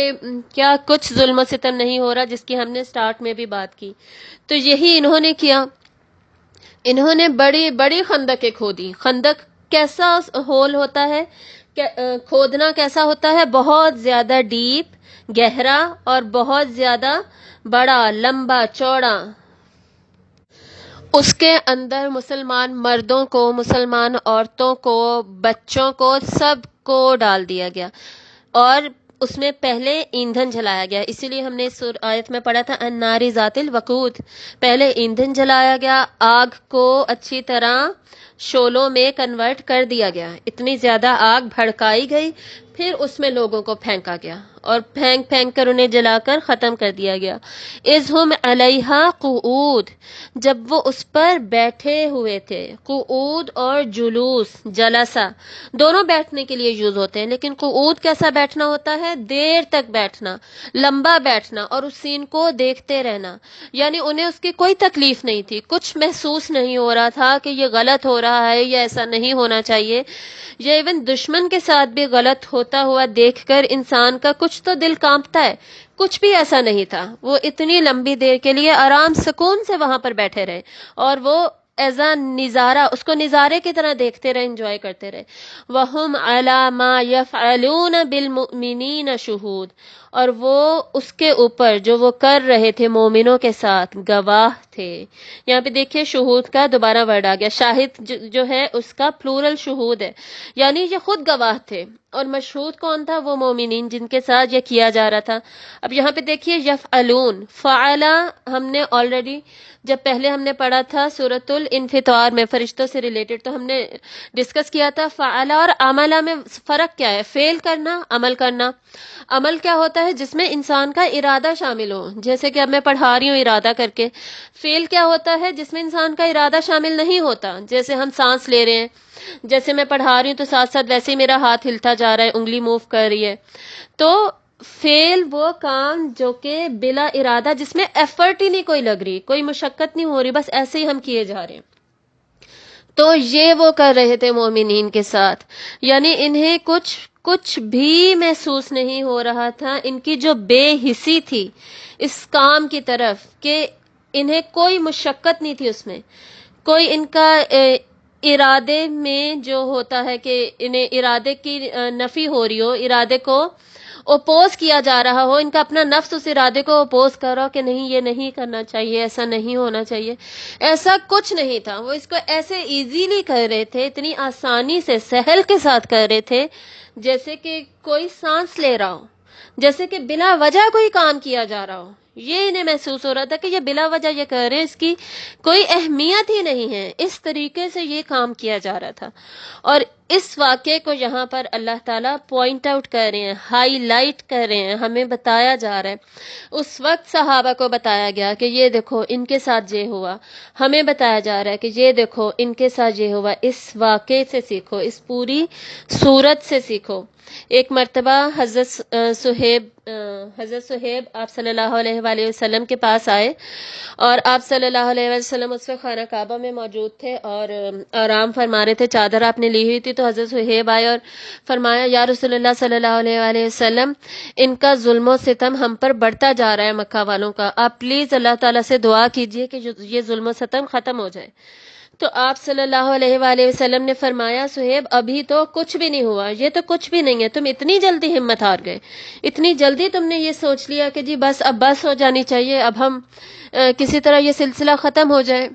Speaker 1: کیا کچھ ظلم و ستم نہیں ہو رہا، جس کی ہم نے سٹارٹ میں بھی بات کی. تو یہی انہوں نے کیا، انہوں نے بڑی بڑی خندقیں کھودی. خندق کیسا ہول ہوتا ہے، کھودنا کیسا ہوتا ہے؟ بہت زیادہ ڈیپ، گہرا، اور بہت زیادہ بڑا، لمبا، چوڑا. اس کے اندر مسلمان مردوں کو، مسلمان عورتوں کو، بچوں کو، سب کو ڈال دیا گیا، اور اس میں پہلے ایندھن جلایا گیا. اسی لیے ہم نے اس آیت میں پڑھا تھا الناری ذات الوقود. پہلے ایندھن جلایا گیا، آگ کو اچھی طرح شعلوں میں کنورٹ کر دیا گیا، اتنی زیادہ آگ بھڑکائی گئی، پھر اس میں لوگوں کو پھینکا گیا اور پھینک پھینک کر انہیں جلا کر ختم کر دیا گیا. اذ ہم علیہا قعود، جب وہ اس پر بیٹھے ہوئے تھے. قعود اور جلوس، جلسہ دونوں بیٹھنے کے لیے یوز ہوتے ہیں، لیکن قعود کیسا بیٹھنا ہوتا ہے؟ دیر تک بیٹھنا، لمبا بیٹھنا، اور اس سین کو دیکھتے رہنا. یعنی انہیں اس کی کوئی تکلیف نہیں تھی، کچھ محسوس نہیں ہو رہا تھا کہ یہ غلط ہو رہا ہے یا ایسا نہیں ہونا چاہیے. یہ ایون دشمن کے ساتھ بھی غلط ہوتا ہوا دیکھ کر انسان کا کچھ تو دل کانپتا ہے، کچھ بھی ایسا نہیں تھا. وہ اتنی لمبی دیر کے لیے آرام سکون سے وہاں پر بیٹھے رہے، اور وہ ایز اے نظارہ، اس کو نظارے کی طرح دیکھتے رہے، انجوائے کرتے رہے. وَهُمْ عَلَى مَا يَفْعَلُونَ بِالْمُؤْمِنِينَ شُهُودٌ، اور وہ اس کے اوپر جو وہ کر رہے تھے مومنوں کے ساتھ گواہ تھے. یہاں پہ دیکھیے شہود کا دوبارہ ورڈ آ گیا. شاہد جو ہے اس کا پلورل شہود ہے، یعنی یہ خود گواہ تھے، اور مشہود کون تھا؟ وہ مومنین جن کے ساتھ یہ کیا جا رہا تھا. اب یہاں پہ دیکھیے یفعلون، فعلا ہم نے آلریڈی جب پہلے ہم نے پڑھا تھا سورۃ الانفطار میں فرشتوں سے ریلیٹڈ، تو ہم نے ڈسکس کیا تھا فعلا اور عملہ میں فرق کیا ہے. فعل کرنا، عمل کرنا. عمل کیا ہوتا ہے؟ جس میں انسان کا ارادہ شامل ہو، جیسے کہ اب میں پڑھا رہی ہوں ارادہ کر کے. فعل کیا ہوتا ہے؟ جس میں انسان کا ارادہ شامل نہیں ہوتا، جیسے ہم سانس لے رہے ہیں، جیسے میں پڑھا رہی ہوں تو ساتھ ساتھ ویسے ہی میرا ہاتھ ہلتا جا رہا ہے، انگلی موو کر رہی ہے. تو فعل وہ کام جو کہ بلا ارادہ، جس میں ایفرٹ ہی نہیں کوئی لگ رہی، کوئی مشقت نہیں ہو رہی، بس ایسے ہی ہم کیے جا رہے ہیں. تو یہ وہ کر رہے تھے مومنین کے ساتھ، یعنی انہیں کچھ بھی محسوس نہیں ہو رہا تھا. ان کی جو بے حسی تھی اس کام کی طرف، کہ انہیں کوئی مشقت نہیں تھی اس میں، کوئی ان کا ارادے میں جو ہوتا ہے کہ انہیں ارادے کی نفی ہو رہی ہو، ارادے کو اپوز کیا جا رہا ہو، ان کا اپنا نفس اس ارادے کو اپوز کر رہا ہو کہ نہیں یہ نہیں کرنا چاہیے، ایسا نہیں ہونا چاہیے. ایسا کچھ نہیں تھا. وہ اس کو ایسے ایزیلی کر رہے تھے، اتنی آسانی سے، سہل کے ساتھ کر رہے تھے، جیسے کہ کوئی سانس لے رہا ہو، جیسے کہ بلا وجہ کوئی کام کیا جا رہا ہو. یہ انہیں محسوس ہو رہا تھا کہ یہ بلا وجہ یہ کر رہے ہیں، اس کی کوئی اہمیت ہی نہیں ہے. اس طریقے سے یہ کام کیا جا رہا تھا. اور اس واقعے کو یہاں پر اللہ تعالیٰ پوائنٹ آؤٹ کر رہے ہیں، ہائی لائٹ کر رہے ہیں، ہمیں بتایا جا رہا ہے. اس وقت صحابہ کو بتایا گیا کہ یہ دیکھو ان کے ساتھ یہ ہوا، ہمیں بتایا جا رہا ہے کہ یہ دیکھو ان کے ساتھ یہ ہوا. اس واقعے سے سیکھو، اس پوری صورت سے سیکھو. ایک مرتبہ حضرت صہیب آپ صلی اللہ علیہ وآلہ وسلم کے پاس آئے، اور آپ صلی اللہ علیہ وسلم اس وقت خانہ کعبہ میں موجود تھے اور آرام فرما رہے تھے، چادر آپ نے لی ہوئی تھی. تو حضرت صہیب آئے اور فرمایا یا رسول اللہ صلی اللہ علیہ وآلہ وسلم، ان کا ظلم و ستم ہم پر بڑھتا جا رہا ہے مکہ والوں کا، آپ پلیز اللہ تعالیٰ سے دعا کیجئے کہ یہ ظلم و ستم ختم ہو جائے. تو آپ صلی اللہ علیہ وآلہ وسلم نے فرمایا صہیب ابھی تو کچھ بھی نہیں ہوا، یہ تو کچھ بھی نہیں ہے، تم اتنی جلدی ہمت ہار گئے، اتنی جلدی تم نے یہ سوچ لیا کہ جی بس اب بس ہو جانی چاہیے، اب ہم کسی طرح یہ سلسلہ ختم ہو جائے.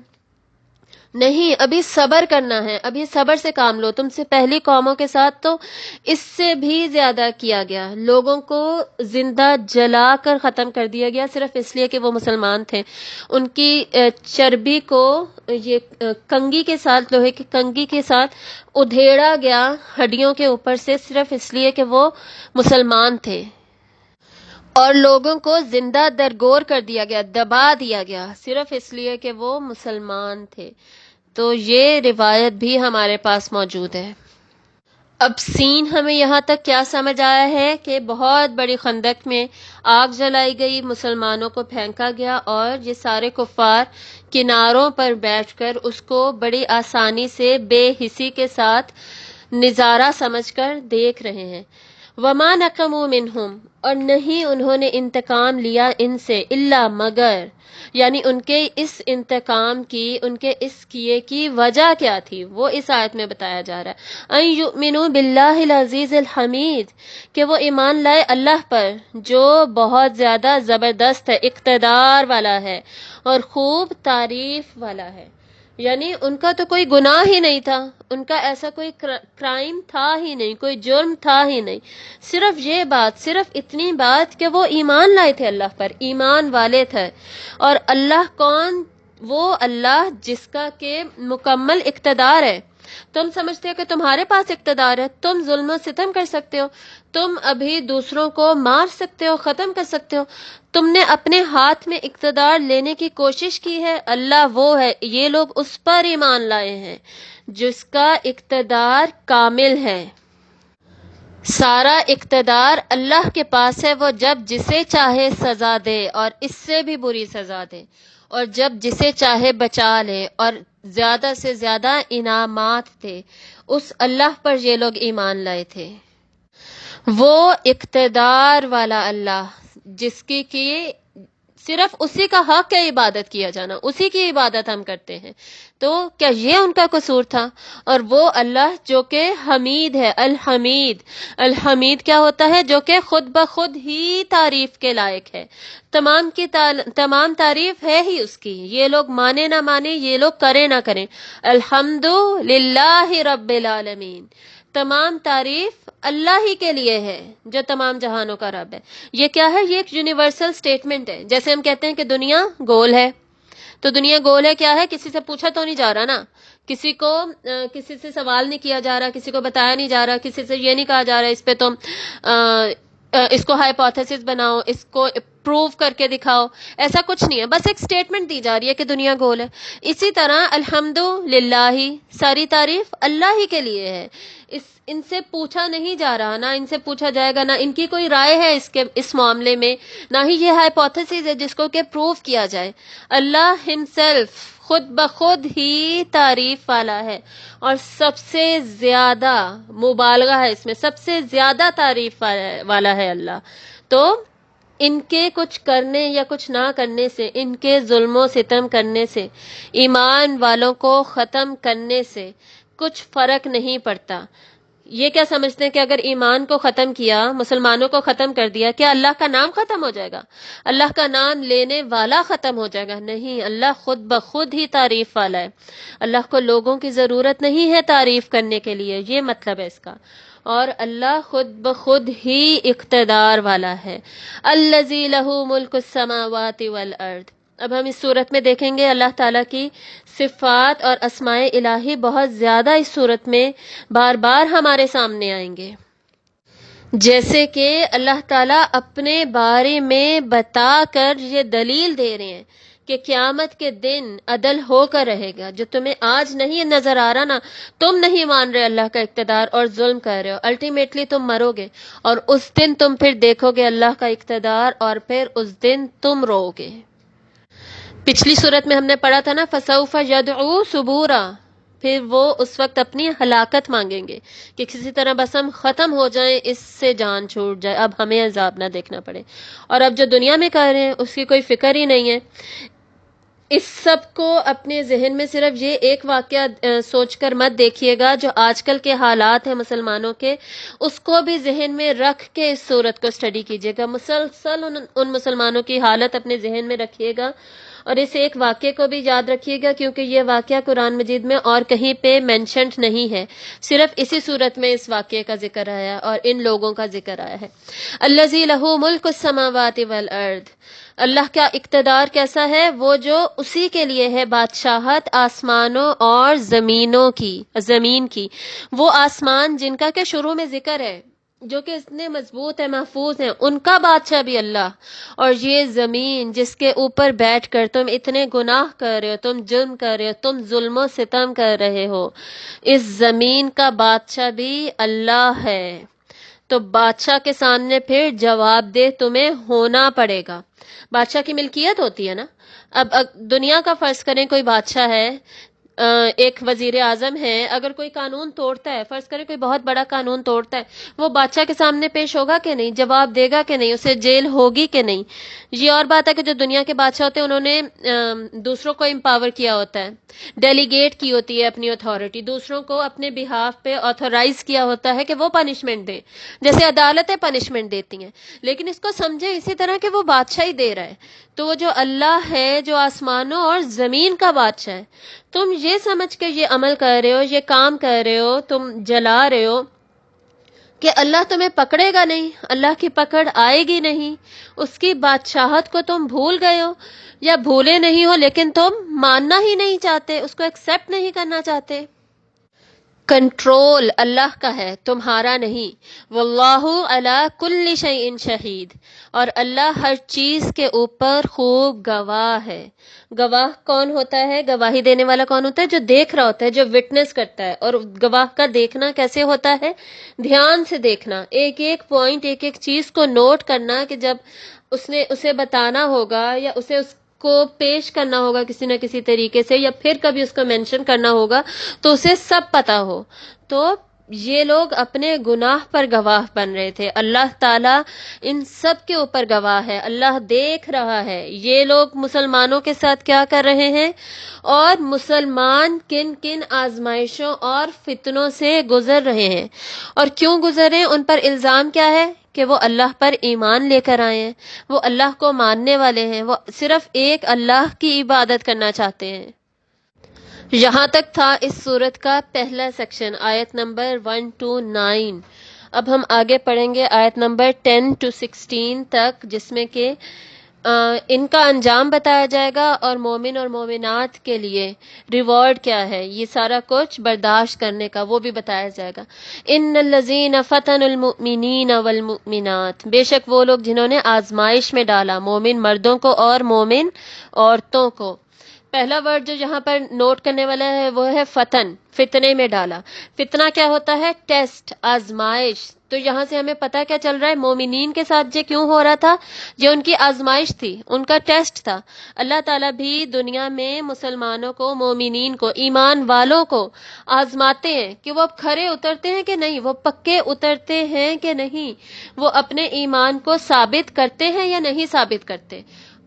Speaker 1: نہیں، ابھی صبر کرنا ہے، ابھی صبر سے کام لو. تم سے پہلی قوموں کے ساتھ تو اس سے بھی زیادہ کیا گیا، لوگوں کو زندہ جلا کر ختم کر دیا گیا صرف اس لیے کہ وہ مسلمان تھے. ان کی چربی کو یہ کنگھی کے ساتھ، لوہے کی کنگھی کے ساتھ ادھیڑا گیا ہڈیوں کے اوپر سے، صرف اس لیے کہ وہ مسلمان تھے. اور لوگوں کو زندہ درگور کر دیا گیا، دبا دیا گیا، صرف اس لیے کہ وہ مسلمان تھے. تو یہ روایت بھی ہمارے پاس موجود ہے. اب سین ہمیں یہاں تک کیا سمجھ آیا ہے کہ بہت بڑی خندق میں آگ جلائی گئی، مسلمانوں کو پھینکا گیا، اور یہ سارے کفار کناروں پر بیٹھ کر اس کو بڑی آسانی سے بے حسی کے ساتھ نظارہ سمجھ کر دیکھ رہے ہیں. وَمَا نَقَمُوا مِنْهُمْ، اور نہیں انہوں نے انتقام لیا ان سے، الا مگر، یعنی ان کے اس انتقام کی، ان کے اس کیے کی وجہ کیا تھی وہ اس آیت میں بتایا جا رہا ہے. ان یؤمنوا باللہ العزیز الحمید، کہ وہ ایمان لائے اللہ پر جو بہت زیادہ زبردست ہے، اقتدار والا ہے اور خوب تعریف والا ہے. یعنی ان کا تو کوئی گناہ ہی نہیں تھا، ان کا ایسا کوئی کرائم تھا ہی نہیں، کوئی جرم تھا ہی نہیں، صرف یہ بات، صرف اتنی بات کہ وہ ایمان لائے تھے اللہ پر، ایمان والے تھے۔ اور اللہ کون؟ وہ اللہ جس کا کہ مکمل اقتدار ہے۔ تم سمجھتے ہو کہ تمہارے پاس اقتدار ہے، تم ظلم و ستم کر سکتے ہو، تم ابھی دوسروں کو مار سکتے ہو، ختم کر سکتے ہو، تم نے اپنے ہاتھ میں اقتدار لینے کی کوشش کی ہے؟ اللہ وہ ہے، یہ لوگ اس پر ایمان لائے ہیں جس کا اقتدار کامل ہے۔ سارا اقتدار اللہ کے پاس ہے، وہ جب جسے چاہے سزا دے اور اس سے بھی بری سزا دے، اور جب جسے چاہے بچا لے، اور زیادہ سے زیادہ انعامات دے۔ اس اللہ پر یہ لوگ ایمان لائے تھے۔ وہ اقتدار والا اللہ جس کی صرف اسی کا حق ہے عبادت کیا جانا، اسی کی عبادت ہم کرتے ہیں، تو کیا یہ ان کا قصور تھا؟ اور وہ اللہ جو کہ حمید ہے، الحمید۔ الحمید کیا ہوتا ہے؟ جو کہ خود بخود ہی تعریف کے لائق ہے، تمام تعریف ہے ہی اس کی، یہ لوگ مانے نہ مانے، یہ لوگ کریں نہ کریں، الحمد للہ رب العالمین، تمام تعریف اللہ ہی کے لیے ہے جو تمام جہانوں کا رب ہے۔ یہ کیا ہے؟ یہ ایک یونیورسل سٹیٹمنٹ ہے۔ جیسے ہم کہتے ہیں کہ دنیا گول ہے، تو دنیا گول ہے کیا ہے؟ کسی سے پوچھا تو نہیں جا رہا نا، کسی سے سوال نہیں کیا جا رہا، کسی کو بتایا نہیں جا رہا، کسی سے یہ نہیں کہا جا رہا اس پہ تم اس کو ہائپوتھیسس بناؤ، اس کو پروو کر کے دکھاؤ، ایسا کچھ نہیں ہے، بس ایک سٹیٹمنٹ دی جا رہی ہے کہ دنیا گول ہے۔ اسی طرح الحمد للہ، ساری تعریف اللہ ہی کے لیے ہے، ان سے پوچھا نہیں جا رہا، نہ ان سے پوچھا جائے گا، نہ ان کی کوئی رائے ہے اس معاملے میں، نہ ہی یہ ہائپوتھیسس ہے جس کو کہ پروو کیا جائے۔ اللہ ہمسیلف خود بخود ہی تعریف والا ہے، اور سب سے زیادہ مبالغہ ہے اس میں، سب سے زیادہ تعریف والا ہے اللہ۔ تو ان کے کچھ کرنے یا کچھ نہ کرنے سے، ان کے ظلم و ستم کرنے سے، ایمان والوں کو ختم کرنے سے کچھ فرق نہیں پڑتا۔ یہ کیا سمجھتے ہیں کہ اگر ایمان کو ختم کیا، مسلمانوں کو ختم کر دیا، کیا اللہ کا نام ختم ہو جائے گا؟ اللہ کا نام لینے والا ختم ہو جائے گا؟ نہیں، اللہ خود بخود ہی تعریف والا ہے، اللہ کو لوگوں کی ضرورت نہیں ہے تعریف کرنے کے لیے، یہ مطلب ہے اس کا۔ اور اللہ خود بخود ہی اقتدار والا ہے۔ الذی لہ ملک السماوات والارض۔ اب ہم اس صورت میں دیکھیں گے اللہ تعالیٰ کی صفات اور اسماء الہی بہت زیادہ اس صورت میں بار بار ہمارے سامنے آئیں گے، جیسے کہ اللہ تعالیٰ اپنے بارے میں بتا کر یہ دلیل دے رہے ہیں کہ قیامت کے دن عدل ہو کر رہے گا۔ جو تمہیں آج نہیں نظر آ رہا نا، تم نہیں مان رہے اللہ کا اقتدار اور ظلم کر رہے ہو، الٹیمیٹلی تم مرو گے، اور اس دن تم پھر دیکھو گے اللہ کا اقتدار، اور پھر اس دن تم رو گے۔ پچھلی صورت میں ہم نے پڑھا تھا نا، فسوف یدعو ثبورا، پھر وہ اس وقت اپنی ہلاکت مانگیں گے کہ کسی طرح بس ہم ختم ہو جائیں، اس سے جان چھوٹ جائے، اب ہمیں عذاب نہ دیکھنا پڑے۔ اور اب جو دنیا میں کر رہے ہیں اس کی کوئی فکر ہی نہیں ہے۔ اس سب کو اپنے ذہن میں صرف یہ ایک واقعہ سوچ کر مت دیکھیے گا جو آج کل کے حالات ہیں مسلمانوں کے، اس کو بھی ذہن میں رکھ کے اس صورت کو اسٹڈی کیجیے گا، مسلسل ان مسلمانوں کی حالت اپنے ذہن میں رکھیے گا، اور اس ایک واقعے کو بھی یاد رکھیے گا، کیونکہ یہ واقعہ قرآن مجید میں اور کہیں پہ مینشنڈ نہیں ہے، صرف اسی صورت میں اس واقعے کا ذکر آیا اور ان لوگوں کا ذکر آیا ہے۔ الذی لہ ملک السماوات والارض، اللہ کا اقتدار کیسا ہے؟ وہ جو اسی کے لیے ہے بادشاہت آسمانوں اور زمین کی، وہ آسمان جن کا کہ شروع میں ذکر ہے، جو کہ اتنے مضبوط ہے، محفوظ ہیں، ان کا بادشاہ بھی اللہ، اور یہ زمین جس کے اوپر بیٹھ کر تم اتنے گناہ کر رہے ہو، تم جرم کر رہے ہو، تم ظلم و ستم کر رہے ہو، اس زمین کا بادشاہ بھی اللہ ہے۔ تو بادشاہ کے سامنے پھر جواب دہ تمہیں ہونا پڑے گا۔ بادشاہ کی ملکیت ہوتی ہے نا۔ اب دنیا کا فرض کریں کوئی بادشاہ ہے، ایک وزیر اعظم ہے، اگر کوئی قانون توڑتا ہے، فرض کریں کوئی بہت بڑا قانون توڑتا ہے، وہ بادشاہ کے سامنے پیش ہوگا کہ نہیں؟ جواب دے گا کہ نہیں؟ اسے جیل ہوگی کہ نہیں؟ یہ اور بات ہے کہ جو دنیا کے بادشاہ ہوتے ہیں انہوں نے دوسروں کو امپاور کیا ہوتا ہے، ڈیلیگیٹ کی ہوتی ہے اپنی اتھارٹی، دوسروں کو اپنے بہاف پہ آتھورائز کیا ہوتا ہے کہ وہ پنشمنٹ دیں، جیسے عدالتیں پنشمنٹ دیتی ہیں، لیکن اس کو سمجھے اسی طرح کہ وہ بادشاہ ہی دے رہا ہے۔ تو وہ جو اللہ ہے جو آسمانوں اور زمین کا بادشاہ ہے، تم یہ سمجھ کے یہ عمل کر رہے ہو، یہ کام کر رہے ہو، تم جلا رہے ہو کہ اللہ تمہیں پکڑے گا نہیں، اللہ کی پکڑ آئے گی نہیں، اس کی بادشاہت کو تم بھول گئے ہو، یا بھولے نہیں ہو لیکن تم ماننا ہی نہیں چاہتے، اس کو ایکسیپٹ نہیں کرنا چاہتے۔ کنٹرول اللہ کا ہے، تمہارا نہیں۔ واللہ علی کل شیء شہید، اور اللہ ہر چیز کے اوپر خوب گواہ ہے۔ گواہ کون ہوتا ہے؟ گواہی دینے والا کون ہوتا ہے؟ جو دیکھ رہا ہوتا ہے، جو وٹنس کرتا ہے۔ اور گواہ کا دیکھنا کیسے ہوتا ہے؟ دھیان سے دیکھنا، ایک ایک پوائنٹ، ایک ایک چیز کو نوٹ کرنا، کہ جب اس نے اسے بتانا ہوگا یا اسے اس کو پیش کرنا ہوگا کسی نہ کسی طریقے سے، یا پھر کبھی اس کو مینشن کرنا ہوگا تو اسے سب پتا ہو۔ تو یہ لوگ اپنے گناہ پر گواہ بن رہے تھے، اللہ تعالیٰ ان سب کے اوپر گواہ ہے، اللہ دیکھ رہا ہے یہ لوگ مسلمانوں کے ساتھ کیا کر رہے ہیں، اور مسلمان کن کن آزمائشوں اور فتنوں سے گزر رہے ہیں، اور کیوں گزرے، ان پر الزام کیا ہے کہ وہ اللہ پر ایمان لے کر آئے ہیں، وہ اللہ کو ماننے والے ہیں، وہ صرف ایک اللہ کی عبادت کرنا چاہتے ہیں۔ یہاں تک تھا اس صورت کا پہلا سیکشن، آیت نمبر 1 to 9۔ اب ہم آگے پڑھیں گے آیت نمبر 10 to 16 تک، جس میں کہ ان کا انجام بتایا جائے گا اور مومن اور مومنات کے لیے ریوارڈ کیا ہے، یہ سارا کچھ برداشت کرنے کا وہ بھی بتایا جائے گا۔ ان الذین فتنوا المؤمنین والمؤمنات، بے شک وہ لوگ جنہوں نے آزمائش میں ڈالا مومن مردوں کو اور مومن عورتوں کو۔ پہلا ورڈ جو یہاں پر نوٹ کرنے والا ہے وہ ہے فتن، فتنے میں ڈالا۔ فتنہ کیا ہوتا ہے؟ ٹیسٹ، آزمائش۔ تو یہاں سے ہمیں پتہ کیا چل رہا ہے؟ مومنین کے ساتھ یہ کیوں ہو رہا تھا؟ یہ ان کی آزمائش تھی، ان کا ٹیسٹ تھا۔ اللہ تعالیٰ بھی دنیا میں مسلمانوں کو، مومنین کو، ایمان والوں کو آزماتے ہیں کہ وہ اب کھرے اترتے ہیں کہ نہیں، وہ پکے اترتے ہیں کہ نہیں، وہ اپنے ایمان کو ثابت کرتے ہیں یا نہیں ثابت کرتے۔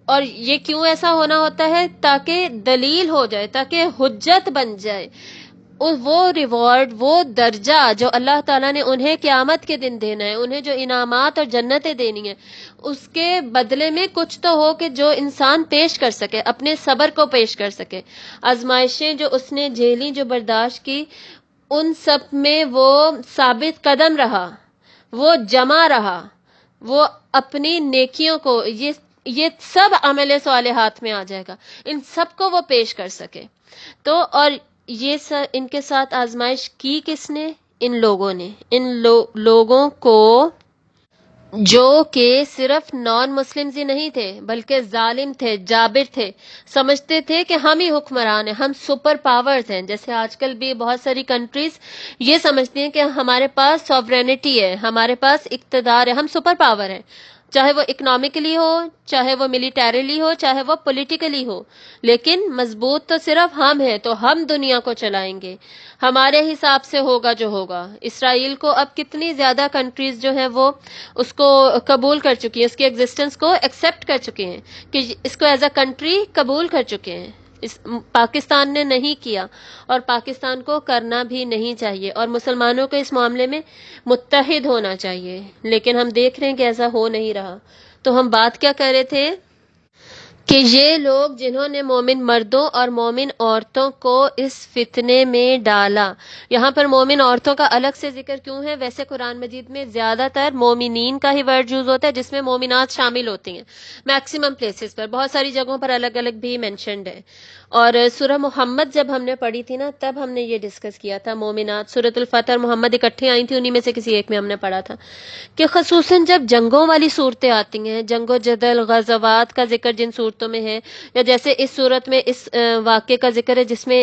Speaker 1: اور یہ کیوں ایسا ہونا ہوتا ہے؟ تاکہ دلیل ہو جائے، تاکہ حجت بن جائے۔ وہ ریوارڈ، وہ درجہ جو اللہ تعالیٰ نے انہیں قیامت کے دن دینا ہے، انہیں جو انعامات اور جنتیں دینی ہیں، اس کے بدلے میں کچھ تو ہو کہ جو انسان پیش کر سکے، اپنے صبر کو پیش کر سکے۔ آزمائشیں جو اس نے جھیلی، جو برداشت کی، ان سب میں وہ ثابت قدم رہا، وہ جمع رہا، وہ اپنی نیکیوں کو، یہ سب عمل صالحات میں آ جائے گا، ان سب کو وہ پیش کر سکے۔ تو اور یہ ان کے ساتھ آزمائش کی کس نے؟ ان لوگوں نے، ان لوگوں کو جو کہ صرف نان مسلمز ہی نہیں تھے بلکہ ظالم تھے، جابر تھے، سمجھتے تھے کہ ہم ہی حکمران ہیں، ہم سپر پاورز ہیں۔ جیسے آج کل بھی بہت ساری کنٹریز یہ سمجھتی ہیں کہ ہمارے پاس سوورینٹی ہے، ہمارے پاس اقتدار ہے، ہم سپر پاور ہیں، چاہے وہ اکنامکلی ہو، چاہے وہ ملیٹریلی ہو، چاہے وہ پولیٹیکلی ہو، لیکن مضبوط تو صرف ہم ہیں، تو ہم دنیا کو چلائیں گے، ہمارے حساب سے ہوگا جو ہوگا۔ اسرائیل کو اب کتنی زیادہ کنٹریز جو ہیں وہ اس کو قبول کر چکی ہیں، اس کی ایگزسٹنس کو ایکسیپٹ کر چکے ہیں، کہ اس کو ایز اے کنٹری قبول کر چکے ہیں۔ پاکستان نے نہیں کیا، اور پاکستان کو کرنا بھی نہیں چاہیے، اور مسلمانوں کو اس معاملے میں متحد ہونا چاہیے، لیکن ہم دیکھ رہے ہیں کہ ایسا ہو نہیں رہا۔ تو ہم بات کیا کر رہے تھے کہ یہ لوگ جنہوں نے مومن مردوں اور مومن عورتوں کو اس فتنے میں ڈالا، یہاں پر مومن عورتوں کا الگ سے ذکر کیوں ہے؟ ویسے قرآن مجید میں زیادہ تر مومنین کا ہی ورڈ یوز ہوتا ہے، جس میں مومنات شامل ہوتی ہیں، میکسیمم پلیسز پر، بہت ساری جگہوں پر الگ الگ بھی مینشنڈ ہے۔ اور سورہ محمد جب ہم نے پڑھی تھی نا، تب ہم نے یہ ڈسکس کیا تھا، مومنات، سورۃ الفتح اور محمد اکٹھے آئی تھی، انہی میں سے کسی ایک میں ہم نے پڑھا تھا کہ خصوصاً جب جنگوں والی صورتیں آتی ہیں، جنگ و جدل، غزوات کا ذکر جن صورتوں میں ہے، یا جیسے اس صورت میں اس واقعے کا ذکر ہے جس میں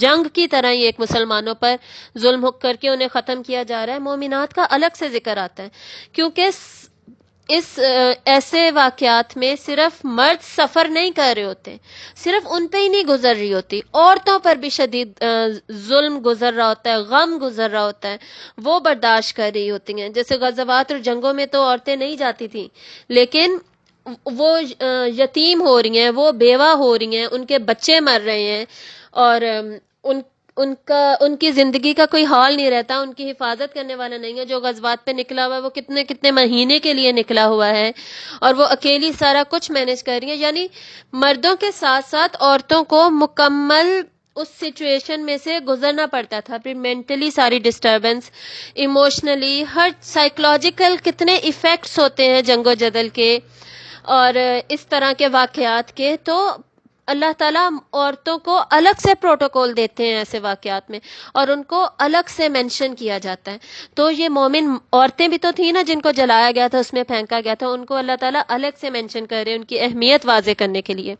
Speaker 1: جنگ کی طرح ہی ایک مسلمانوں پر ظلم کر کے انہیں ختم کیا جا رہا ہے، مومنات کا الگ سے ذکر آتا ہے، کیونکہ اس ایسے واقعات میں صرف مرد سفر نہیں کر رہے ہوتے، صرف ان پہ ہی نہیں گزر رہی ہوتی، عورتوں پر بھی شدید ظلم گزر رہا ہوتا ہے، غم گزر رہا ہوتا ہے، وہ برداشت کر رہی ہوتی ہیں۔ جیسے غزوات اور جنگوں میں تو عورتیں نہیں جاتی تھیں، لیکن وہ یتیم ہو رہی ہیں، وہ بیوہ ہو رہی ہیں، ان کے بچے مر رہے ہیں، اور ان کی زندگی کا کوئی حال نہیں رہتا، ان کی حفاظت کرنے والا نہیں ہے۔ جو غزوات پہ نکلا ہوا ہے وہ کتنے کتنے مہینے کے لیے نکلا ہوا ہے، اور وہ اکیلی سارا کچھ مینج کر رہی ہیں۔ یعنی مردوں کے ساتھ ساتھ عورتوں کو مکمل اس سچویشن میں سے گزرنا پڑتا تھا، پھر مینٹلی ساری ڈسٹربنس، ایموشنلی، ہر سائیکولوجیکل کتنے ایفیکٹس ہوتے ہیں جنگ و جدل کے اور اس طرح کے واقعات کے. تو اللہ تعالیٰ عورتوں کو الگ سے پروٹوکول دیتے ہیں ایسے واقعات میں، اور ان کو الگ سے مینشن کیا جاتا ہے. تو یہ مومن عورتیں بھی تو تھیں نا جن کو جلایا گیا تھا، اس میں پھینکا گیا تھا، ان کو اللہ تعالیٰ الگ سے مینشن کر رہے ہیں ان کی اہمیت واضح کرنے کے لیے.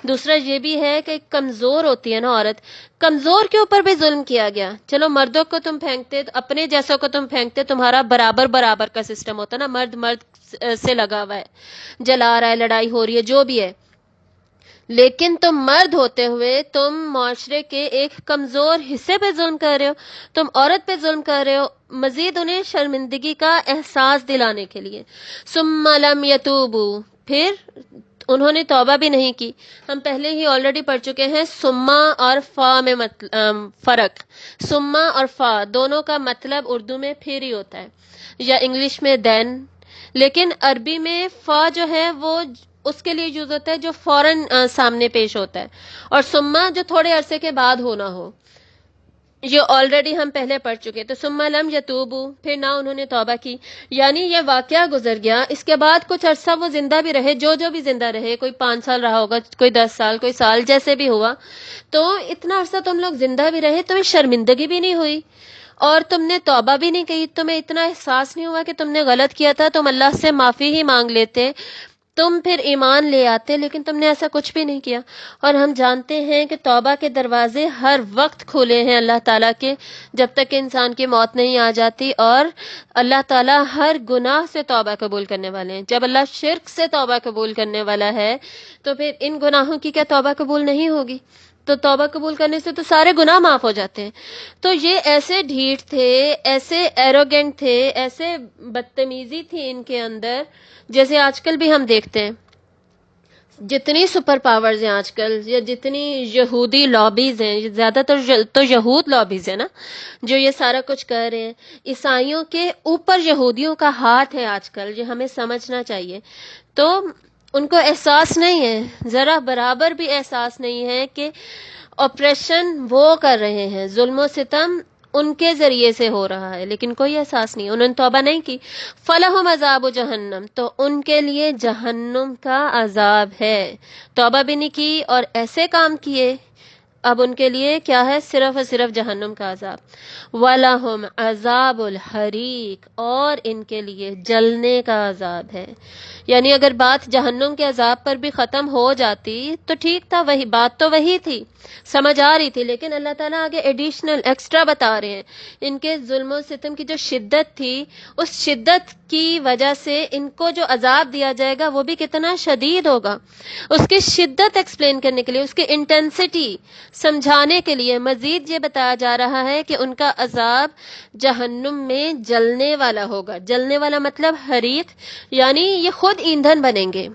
Speaker 1: دوسرا یہ بھی ہے کہ کمزور ہوتی ہے نا عورت، کمزور کے اوپر بھی ظلم کیا گیا. چلو مردوں کو تم پھینکتے، اپنے جیسوں کو تم پھینکتے، تمہارا برابر برابر کا سسٹم ہوتا نا، مرد مرد سے لگا ہوا ہے، جلا رہا ہے، لڑائی ہو رہی ہے، جو بھی ہے. لیکن تم مرد ہوتے ہوئے تم معاشرے کے ایک کمزور حصے پہ ظلم کر رہے ہو، تم عورت پہ ظلم کر رہے ہو، مزید انہیں شرمندگی کا احساس دلانے کے لیے. ثم لم یتوبوا، پھر انہوں نے توبہ بھی نہیں کی. ہم پہلے ہی آلریڈی پڑھ چکے ہیں سما اور فا میں فرق. سما اور فا دونوں کا مطلب اردو میں پھر ہی ہوتا ہے یا انگلش میں دین، لیکن عربی میں فا جو ہے وہ اس کے لیے یوز ہوتا ہے جو فوراً سامنے پیش ہوتا ہے، اور سما جو تھوڑے عرصے کے بعد ہونا ہو. یہ آلریڈی ہم پہلے پڑھ چکے. تو ثم لم یتوبوا، پھر نہ انہوں نے توبہ کی، یعنی یہ واقعہ گزر گیا، اس کے بعد کچھ عرصہ وہ زندہ بھی رہے، جو بھی زندہ رہے، کوئی 5 سال رہا ہوگا، کوئی 10 سال، کوئی سال، جیسے بھی ہوا. تو اتنا عرصہ تم لوگ زندہ بھی رہے، تمہیں شرمندگی بھی نہیں ہوئی اور تم نے توبہ بھی نہیں کی، تمہیں اتنا احساس نہیں ہوا کہ تم نے غلط کیا تھا، تم اللہ سے معافی ہی مانگ لیتے، تم پھر ایمان لے آتے، لیکن تم نے ایسا کچھ بھی نہیں کیا. اور ہم جانتے ہیں کہ توبہ کے دروازے ہر وقت کھلے ہیں اللہ تعالیٰ کے، جب تک کہ انسان کی موت نہیں آ جاتی، اور اللہ تعالیٰ ہر گناہ سے توبہ قبول کرنے والے ہیں. جب اللہ شرک سے توبہ قبول کرنے والا ہے تو پھر ان گناہوں کی کیا توبہ قبول نہیں ہوگی؟ تو توبہ قبول کرنے سے تو سارے گناہ معاف ہو جاتے ہیں. تو یہ ایسے ڈھیٹ تھے، ایسے ایروگینٹ تھے، ایسے بدتمیزی تھی ان کے اندر، جیسے آج کل بھی ہم دیکھتے ہیں جتنی سپر پاورز ہیں آج کل، یا جتنی یہودی لابیز ہیں، زیادہ تر تو یہود لابیز ہیں نا جو یہ سارا کچھ کر رہے ہیں. عیسائیوں کے اوپر یہودیوں کا ہاتھ ہے آج کل، یہ ہمیں سمجھنا چاہیے. تو ان کو احساس نہیں ہے، ذرا برابر بھی احساس نہیں ہے کہ آپریشن وہ کر رہے ہیں، ظلم و ستم ان کے ذریعے سے ہو رہا ہے، لیکن کوئی احساس نہیں. انہوں نے توبہ نہیں کی. فَلَهُمْ عَذَابُ جہنم، تو ان کے لیے جہنم کا عذاب ہے. توبہ بھی نہیں کی اور ایسے کام کیے، اب ان کے لیے کیا ہے؟ صرف اور صرف جہنم کا عذاب. وَلَهُمْ عَذَابُ الْحَرِيقِ، اور ان کے لیے جلنے کا عذاب ہے. یعنی اگر بات جہنم کے عذاب پر بھی ختم ہو جاتی تو ٹھیک تھا، وہی بات تو وہی تھی، سمجھ آ رہی تھی، لیکن اللہ تعالیٰ آگے ایڈیشنل ایکسٹرا بتا رہے ہیں. ان کے ظلم و ستم کی جو شدت تھی، اس شدت کی وجہ سے ان کو جو عذاب دیا جائے گا وہ بھی کتنا شدید ہوگا. اس کی شدت ایکسپلین کرنے کے لیے، اس کی انٹینسٹی سمجھانے کے لیے مزید یہ بتایا جا رہا ہے کہ ان کا عذاب جہنم میں جلنے والا ہوگا. جلنے والا مطلب حریق، یعنی یہ خود ایندھن بنیں گے،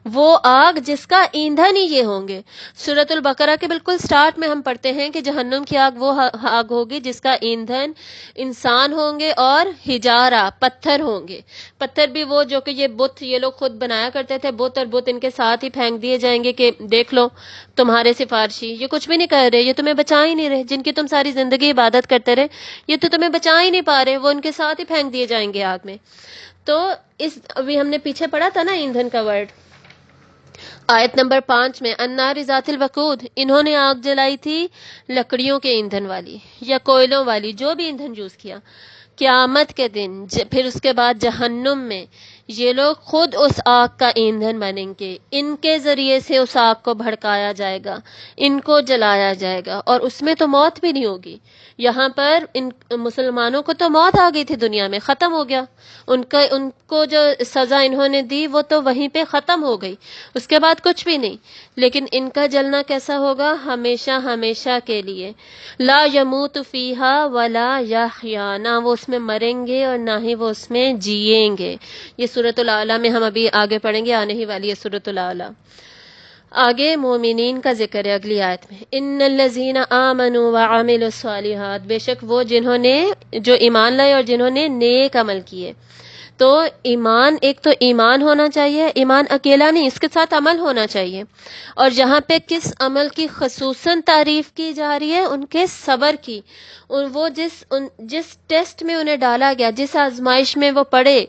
Speaker 1: وہ آگ جس کا ایندھن ہی یہ ہوں گے. سورۃ البقرہ کے بالکل سٹارٹ میں ہم پڑھتے ہیں کہ جہنم کی آگ وہ آگ ہوگی جس کا ایندھن انسان ہوں گے اور حجارہ، پتھر ہوں گے. پتھر بھی وہ جو کہ یہ بت یہ لوگ خود بنایا کرتے تھے، بت اور بت ان کے ساتھ ہی پھینک دیے جائیں گے کہ دیکھ لو تمہارے سفارشی یہ کچھ بھی نہیں کر رہے، یہ تمہیں بچا ہی نہیں رہے، جن کی تم ساری زندگی عبادت کرتے رہے یہ تو تمہیں بچا ہی نہیں پا رہے، وہ ان کے ساتھ ہی پھینک دیے جائیں گے آگ میں. تو اس ابھی ہم نے پیچھے پڑھا تھا نا ایندھن کا ورڈ آیت نمبر 5 میں، النار ذات الوقود، انہوں نے آگ جلائی تھی لکڑیوں کے ایندھن والی یا کوئلوں والی، جو بھی ایندھن یوز کیا. قیامت کے دن پھر اس کے بعد جہنم میں یہ لوگ خود اس آگ کا ایندھن بنیں گے، ان کے ذریعے سے اس آگ کو بھڑکایا جائے گا، ان کو جلایا جائے گا، اور اس میں تو موت بھی نہیں ہوگی. یہاں پر ان مسلمانوں کو تو موت آ گئی تھی دنیا میں، ختم ہو گیا، ان کو جو سزا انہوں نے دی وہ تو وہیں پہ ختم ہو گئی، اس کے بعد کچھ بھی نہیں. لیکن ان کا جلنا کیسا ہوگا؟ ہمیشہ ہمیشہ کے لیے. لا یموت فیہا ولا یحیا، نہ وہ اس میں مریں گے اور نہ ہی وہ اس میں جیئیں گے. یہ سورۃ الاعلیٰ میں ہم ابھی آگے پڑھیں گے، آنے ہی والی ہے سورۃ الاعلیٰ. آگے مومنین کا ذکر ہے اگلی آیت میں، ان الذین آمنوا وعملوا الصالحات، بے شک وہ جنہوں نے جو ایمان لائے اور جنہوں نے نیک عمل کیے. تو ایمان، ایک تو ایمان ہونا چاہیے، ایمان اکیلا نہیں، اس کے ساتھ عمل ہونا چاہیے. اور جہاں پہ کس عمل کی خصوصاً تعریف کی جا رہی ہے، ان کے صبر کی. وہ جس ٹیسٹ میں انہیں ڈالا گیا، جس آزمائش میں وہ پڑے،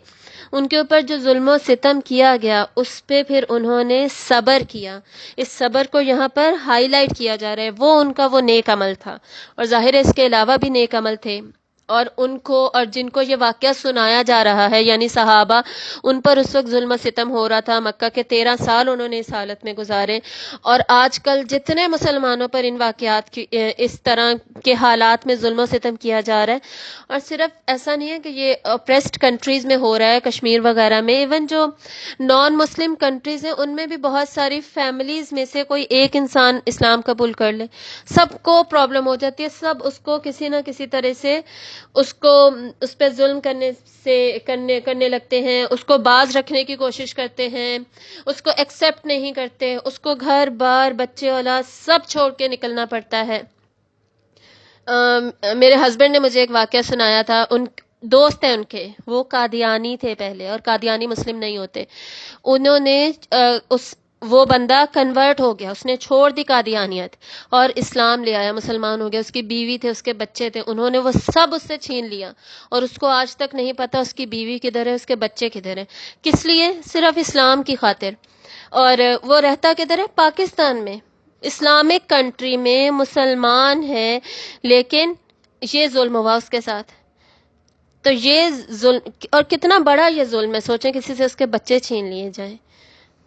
Speaker 1: ان کے اوپر جو ظلم و ستم کیا گیا، اس پہ پھر انہوں نے صبر کیا. اس صبر کو یہاں پر ہائی لائٹ کیا جا رہا ہے. وہ ان کا وہ نیک عمل تھا، اور ظاہر ہے اس کے علاوہ بھی نیک عمل تھے. اور ان کو، اور جن کو یہ واقعہ سنایا جا رہا ہے یعنی صحابہ، ان پر اس وقت ظلم و ستم ہو رہا تھا. مکہ کے 13 سال انہوں نے اس حالت میں گزارے. اور آج کل جتنے مسلمانوں پر ان واقعات کی، اس طرح کے حالات میں ظلم و ستم کیا جا رہا ہے. اور صرف ایسا نہیں ہے کہ یہ اپریسڈ کنٹریز میں ہو رہا ہے، کشمیر وغیرہ میں، ایون جو نان مسلم کنٹریز ہیں ان میں بھی بہت ساری فیملیز میں سے کوئی ایک انسان اسلام قبول کر لے، سب کو پرابلم ہو جاتی ہے. سب اس کو کسی نہ کسی طرح سے اس پہ ظلم کرنے لگتے ہیں، اس کو باز رکھنے کی کوشش کرتے ہیں، اس کو ایکسیپٹ نہیں کرتے، اس کو گھر بار بچے اولاد سب چھوڑ کے نکلنا پڑتا ہے. میرے ہسبینڈ نے مجھے ایک واقعہ سنایا تھا. ان دوست ہیں ان کے، وہ قادیانی تھے پہلے، اور قادیانی مسلم نہیں ہوتے. انہوں نے وہ بندہ کنورٹ ہو گیا، اس نے چھوڑ دی قادیانیت اور اسلام لے آیا، مسلمان ہو گیا. اس کی بیوی تھے، اس کے بچے تھے، انہوں نے وہ سب اس سے چھین لیا، اور اس کو آج تک نہیں پتا اس کی بیوی کدھر ہے، اس کے بچے کدھر ہیں. کس لیے؟ صرف اسلام کی خاطر. اور وہ رہتا کدھر ہے؟ پاکستان میں، اسلامک کنٹری میں، مسلمان ہے، لیکن یہ ظلم ہوا اس کے ساتھ. تو یہ ظلم، اور کتنا بڑا یہ ظلم ہے. سوچیں کسی سے اس کے بچے چھین لیے جائیں،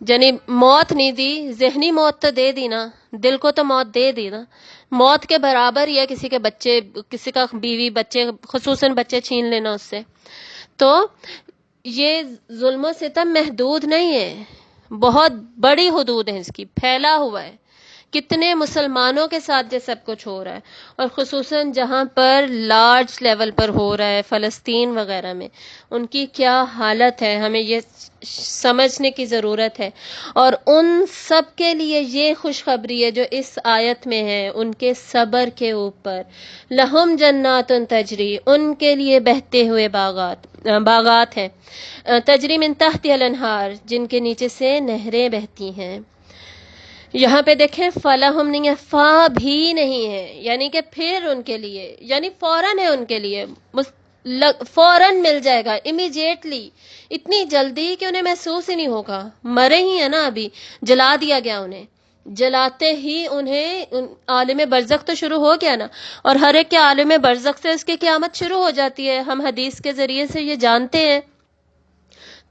Speaker 1: یعنی موت نہیں دی، ذہنی موت تو دے دی نا، دل کو تو موت دے دی نا. موت کے برابر ہی ہے کسی کے بچے، کسی کا بیوی بچے، خصوصاً بچے چھین لینا اس سے. تو یہ ظلم و ستم محدود نہیں ہے، بہت بڑی حدود ہے اس کی، پھیلا ہوا ہے. کتنے مسلمانوں کے ساتھ یہ سب کچھ ہو رہا ہے، اور خصوصاً جہاں پر لارج لیول پر ہو رہا ہے، فلسطین وغیرہ میں، ان کی کیا حالت ہے، ہمیں یہ سمجھنے کی ضرورت ہے. اور ان سب کے لیے یہ خوشخبری ہے جو اس آیت میں ہے، ان کے صبر کے اوپر. لہم جنات تجری، ان کے لیے بہتے ہوئے باغات ہیں، تجری من تحتها الانہار، جن کے نیچے سے نہریں بہتی ہیں. یہاں پہ دیکھیں فلاحم نہیں ہے، فا بھی نہیں ہے، یعنی کہ پھر ان کے لیے، یعنی فوراً ہے ان کے لیے، فوراً مل جائے گا، امیجیٹلی، اتنی جلدی کہ انہیں محسوس ہی نہیں ہوگا. مرے ہی ہیں نا، ابھی جلا دیا گیا انہیں، جلاتے ہی انہیں عالم برزخ تو شروع ہو گیا نا. اور ہر ایک کے عالم برزخ سے اس کی قیامت شروع ہو جاتی ہے، ہم حدیث کے ذریعے سے یہ جانتے ہیں.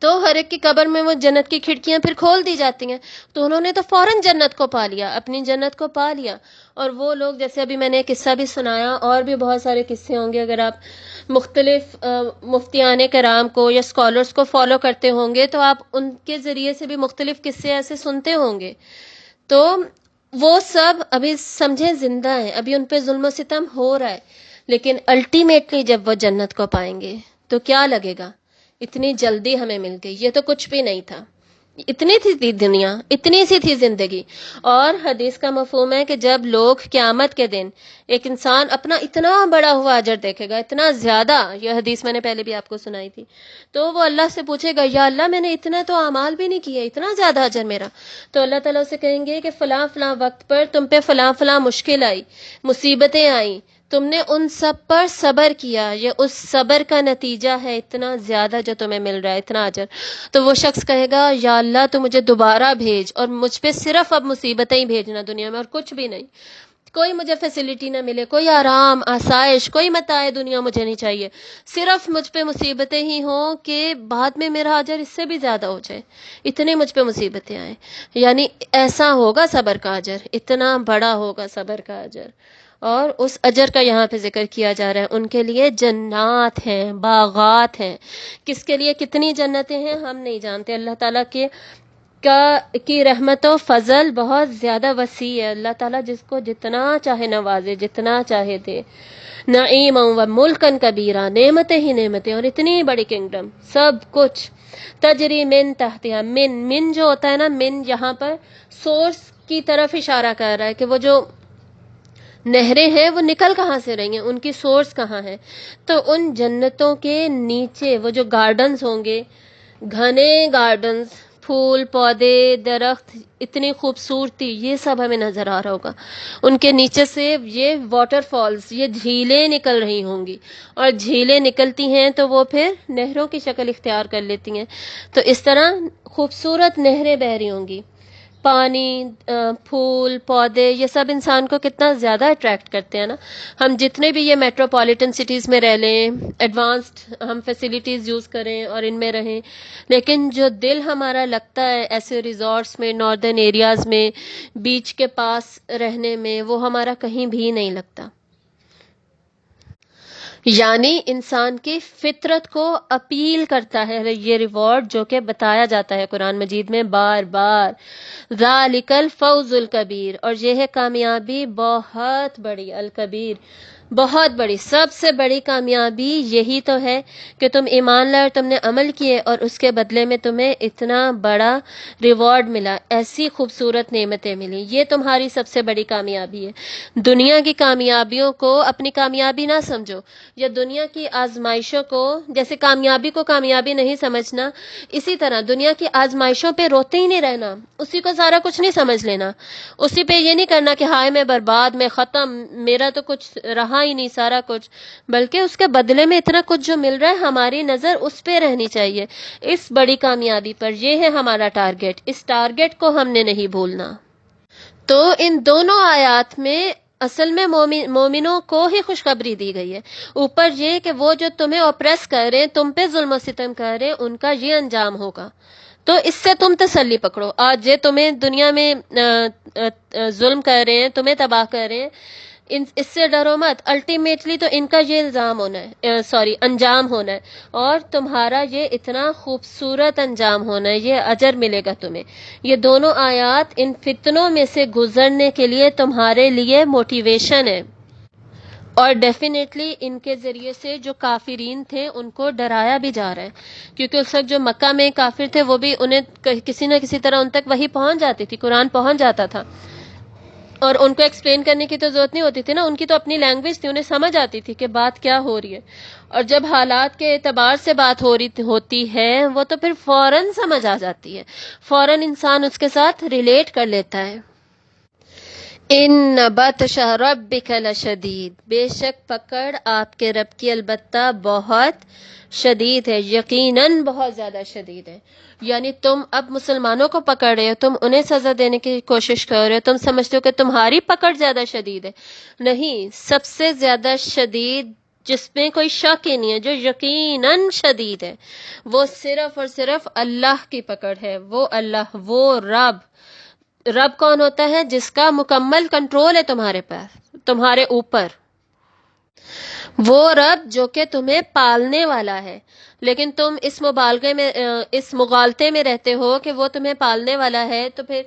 Speaker 1: تو ہر ایک کی قبر میں وہ جنت کی کھڑکیاں پھر کھول دی جاتی ہیں. تو انہوں نے تو فوراً جنت کو پا لیا، اپنی جنت کو پا لیا. اور وہ لوگ، جیسے ابھی میں نے ایک قصہ بھی سنایا، اور بھی بہت سارے قصے ہوں گے، اگر آپ مختلف مفتیان کرام کو یا اسکالرس کو فالو کرتے ہوں گے تو آپ ان کے ذریعے سے بھی مختلف قصے ایسے سنتے ہوں گے. تو وہ سب ابھی سمجھیں زندہ ہیں، ابھی ان پہ ظلم و ستم ہو رہا ہے، لیکن الٹیمیٹلی جب وہ جنت کو پائیں گے تو کیا لگے گا؟ اتنی جلدی ہمیں مل گئی، یہ تو کچھ بھی نہیں تھا. اتنی تھی دنیا، اتنی سی تھی زندگی. اور حدیث کا مفہوم ہے کہ جب لوگ قیامت کے دن، ایک انسان اپنا اتنا بڑا ہوا اجر دیکھے گا، اتنا زیادہ، یہ حدیث میں نے پہلے بھی آپ کو سنائی تھی، تو وہ اللہ سے پوچھے گا، یا اللہ میں نے اتنا تو اعمال بھی نہیں کیے، اتنا زیادہ اجر میرا. تو اللہ تعالیٰ سے کہیں گے کہ فلاں فلاں وقت پر تم پہ فلاں فلاں مشکل آئی، مصیبتیں آئیں، تم نے ان سب پر صبر کیا، یہ اس صبر کا نتیجہ ہے اتنا زیادہ جو تمہیں مل رہا ہے، اتنا اجر. تو وہ شخص کہے گا، یا اللہ تو مجھے دوبارہ بھیج، اور مجھ پہ صرف اب مصیبتیں ہی بھیجنا دنیا میں، اور کچھ بھی نہیں. کوئی مجھے فیسلٹی نہ ملے، کوئی آرام آسائش، کوئی متاع دنیا مجھے نہیں چاہیے، صرف مجھ پہ مصیبتیں ہی ہوں کہ بعد میں میرا اجر اس سے بھی زیادہ ہو جائے، اتنے مجھ پہ مصیبتیں آئیں. یعنی ایسا ہوگا صبر کا اجر، اتنا بڑا ہوگا صبر کا اجر. اور اس اجر کا یہاں پہ ذکر کیا جا رہا ہے. ان کے لیے جنات ہیں، باغات ہیں. کس کے لیے کتنی جنتیں ہیں ہم نہیں جانتے. اللہ تعالیٰ کی رحمت و فضل بہت زیادہ وسیع ہے. اللہ تعالیٰ جس کو جتنا چاہے نوازے، جتنا چاہے دے. نعیم و ملکن کبیرہ، نعمتیں ہی نعمتیں، اور اتنی بڑی کنگڈم، سب کچھ. تجری من تحتہا، من جو ہوتا ہے نا، من یہاں پر سورس کی طرف اشارہ کر رہا ہے کہ وہ جو نہریں ہیں وہ نکل کہاں سے رہی ہیں، ان کی سورس کہاں ہے؟ تو ان جنتوں کے نیچے وہ جو گارڈنز ہوں گے، گھنے گارڈنز، پھول پودے درخت، اتنی خوبصورتی، یہ سب ہمیں نظر آ رہا ہوگا۔ ان کے نیچے سے یہ واٹر فالز، یہ جھیلیں نکل رہی ہوں گی، اور جھیلیں نکلتی ہیں تو وہ پھر نہروں کی شکل اختیار کر لیتی ہیں۔ تو اس طرح خوبصورت نہریں بہہ رہی ہوں گی، پانی، پھول پودے، یہ سب انسان کو کتنا زیادہ اٹریکٹ کرتے ہیں نا۔ ہم جتنے بھی یہ میٹروپولیٹن سٹیز میں رہ لیں، ایڈوانسڈ ہم فیسیلیٹیز یوز کریں اور ان میں رہیں، لیکن جو دل ہمارا لگتا ہے ایسے ریزورٹس میں، ناردرن ایریاز میں، بیچ کے پاس رہنے میں، وہ ہمارا کہیں بھی نہیں لگتا۔ یعنی انسان کی فطرت کو اپیل کرتا ہے یہ ریوارڈ جو کہ بتایا جاتا ہے قرآن مجید میں بار بار، ذالک الفوز الکبیر، اور یہ ہے کامیابی بہت بڑی، الکبیر بہت بڑی، سب سے بڑی کامیابی یہی تو ہے کہ تم ایمان لائے اور تم نے عمل کیے، اور اس کے بدلے میں تمہیں اتنا بڑا ریوارڈ ملا، ایسی خوبصورت نعمتیں ملی، یہ تمہاری سب سے بڑی کامیابی ہے۔ دنیا کی کامیابیوں کو اپنی کامیابی نہ سمجھو، یا دنیا کی آزمائشوں کو، جیسے کامیابی کو کامیابی نہیں سمجھنا، اسی طرح دنیا کی آزمائشوں پہ روتے ہی نہیں رہنا، اسی کو سارا کچھ نہیں سمجھ لینا، اسی پہ یہ نہیں کرنا کہ ہائے میں برباد، میں ختم، میرا تو کچھ رہا ہی نہیں سارا کچھ، بلکہ اس کے بدلے میں اتنا کچھ جو مل رہا ہے، ہماری نظر اس پہ رہنی چاہیے، اس بڑی کامیابی پر۔ یہ ہے ہمارا ٹارگٹ، اس ٹارگٹ کو ہم نے نہیں بھولنا۔ تو ان دونوں آیات میں اصل میں مومنوں کو ہی خوشخبری دی گئی ہے، اوپر یہ کہ وہ جو تمہیں اوپریس کر رہے ہیں، تم پہ ظلم و ستم کر رہے ہیں، ان کا یہ انجام ہوگا، تو اس سے تم تسلی پکڑو۔ آج یہ تمہیں دنیا میں ظلم کر رہے ہیں، تمہیں تباہ کر رہے ہیں، اس سے ڈرو مت، الٹیمیٹلی تو ان کا یہ الزام ہونا ہے، انجام ہونا ہے، اور تمہارا یہ اتنا خوبصورت انجام ہونا ہے، یہ اجر ملے گا تمہیں۔ یہ دونوں آیات ان فتنوں میں سے گزرنے کے لیے تمہارے لیے موٹیویشن ہے، اور ڈیفینیٹلی ان کے ذریعے سے جو کافرین تھے ان کو ڈرایا بھی جا رہا ہے، کیونکہ اس وقت جو مکہ میں کافر تھے وہ بھی انہیں کسی نہ کسی طرح ان تک وحی پہنچ جاتی تھی، قرآن پہنچ جاتا تھا، اور ان کو ایکسپلین کرنے کی تو ضرورت نہیں ہوتی تھی نا، ان کی تو اپنی لینگویج تھی، انہیں سمجھ آتی تھی کہ بات کیا ہو رہی ہے، اور جب حالات کے اعتبار سے بات ہوتی ہے وہ تو پھر فوراً سمجھ آ جاتی ہے، فوراً انسان اس کے ساتھ ریلیٹ کر لیتا ہے۔ ان بطش ربک لشدید، بے شک پکڑ آپ کے رب کی البتہ بہت شدید ہے، یقیناً بہت زیادہ شدید ہے۔ یعنی تم اب مسلمانوں کو پکڑ رہے ہو، تم انہیں سزا دینے کی کوشش کر رہے ہو، تم سمجھتے ہو کہ تمہاری پکڑ زیادہ شدید ہے، نہیں، سب سے زیادہ شدید جس میں کوئی شک ہی نہیں ہے، جو یقیناً شدید ہے، وہ صرف اور صرف اللہ کی پکڑ ہے، وہ اللہ، وہ رب۔ رب کون ہوتا ہے؟ جس کا مکمل کنٹرول ہے تمہارے پاس، تمہارے اوپر، وہ رب جو کہ تمہیں پالنے والا ہے، لیکن تم اس مبالغے میں، اس مغالطے میں رہتے ہو کہ وہ تمہیں پالنے والا ہے تو پھر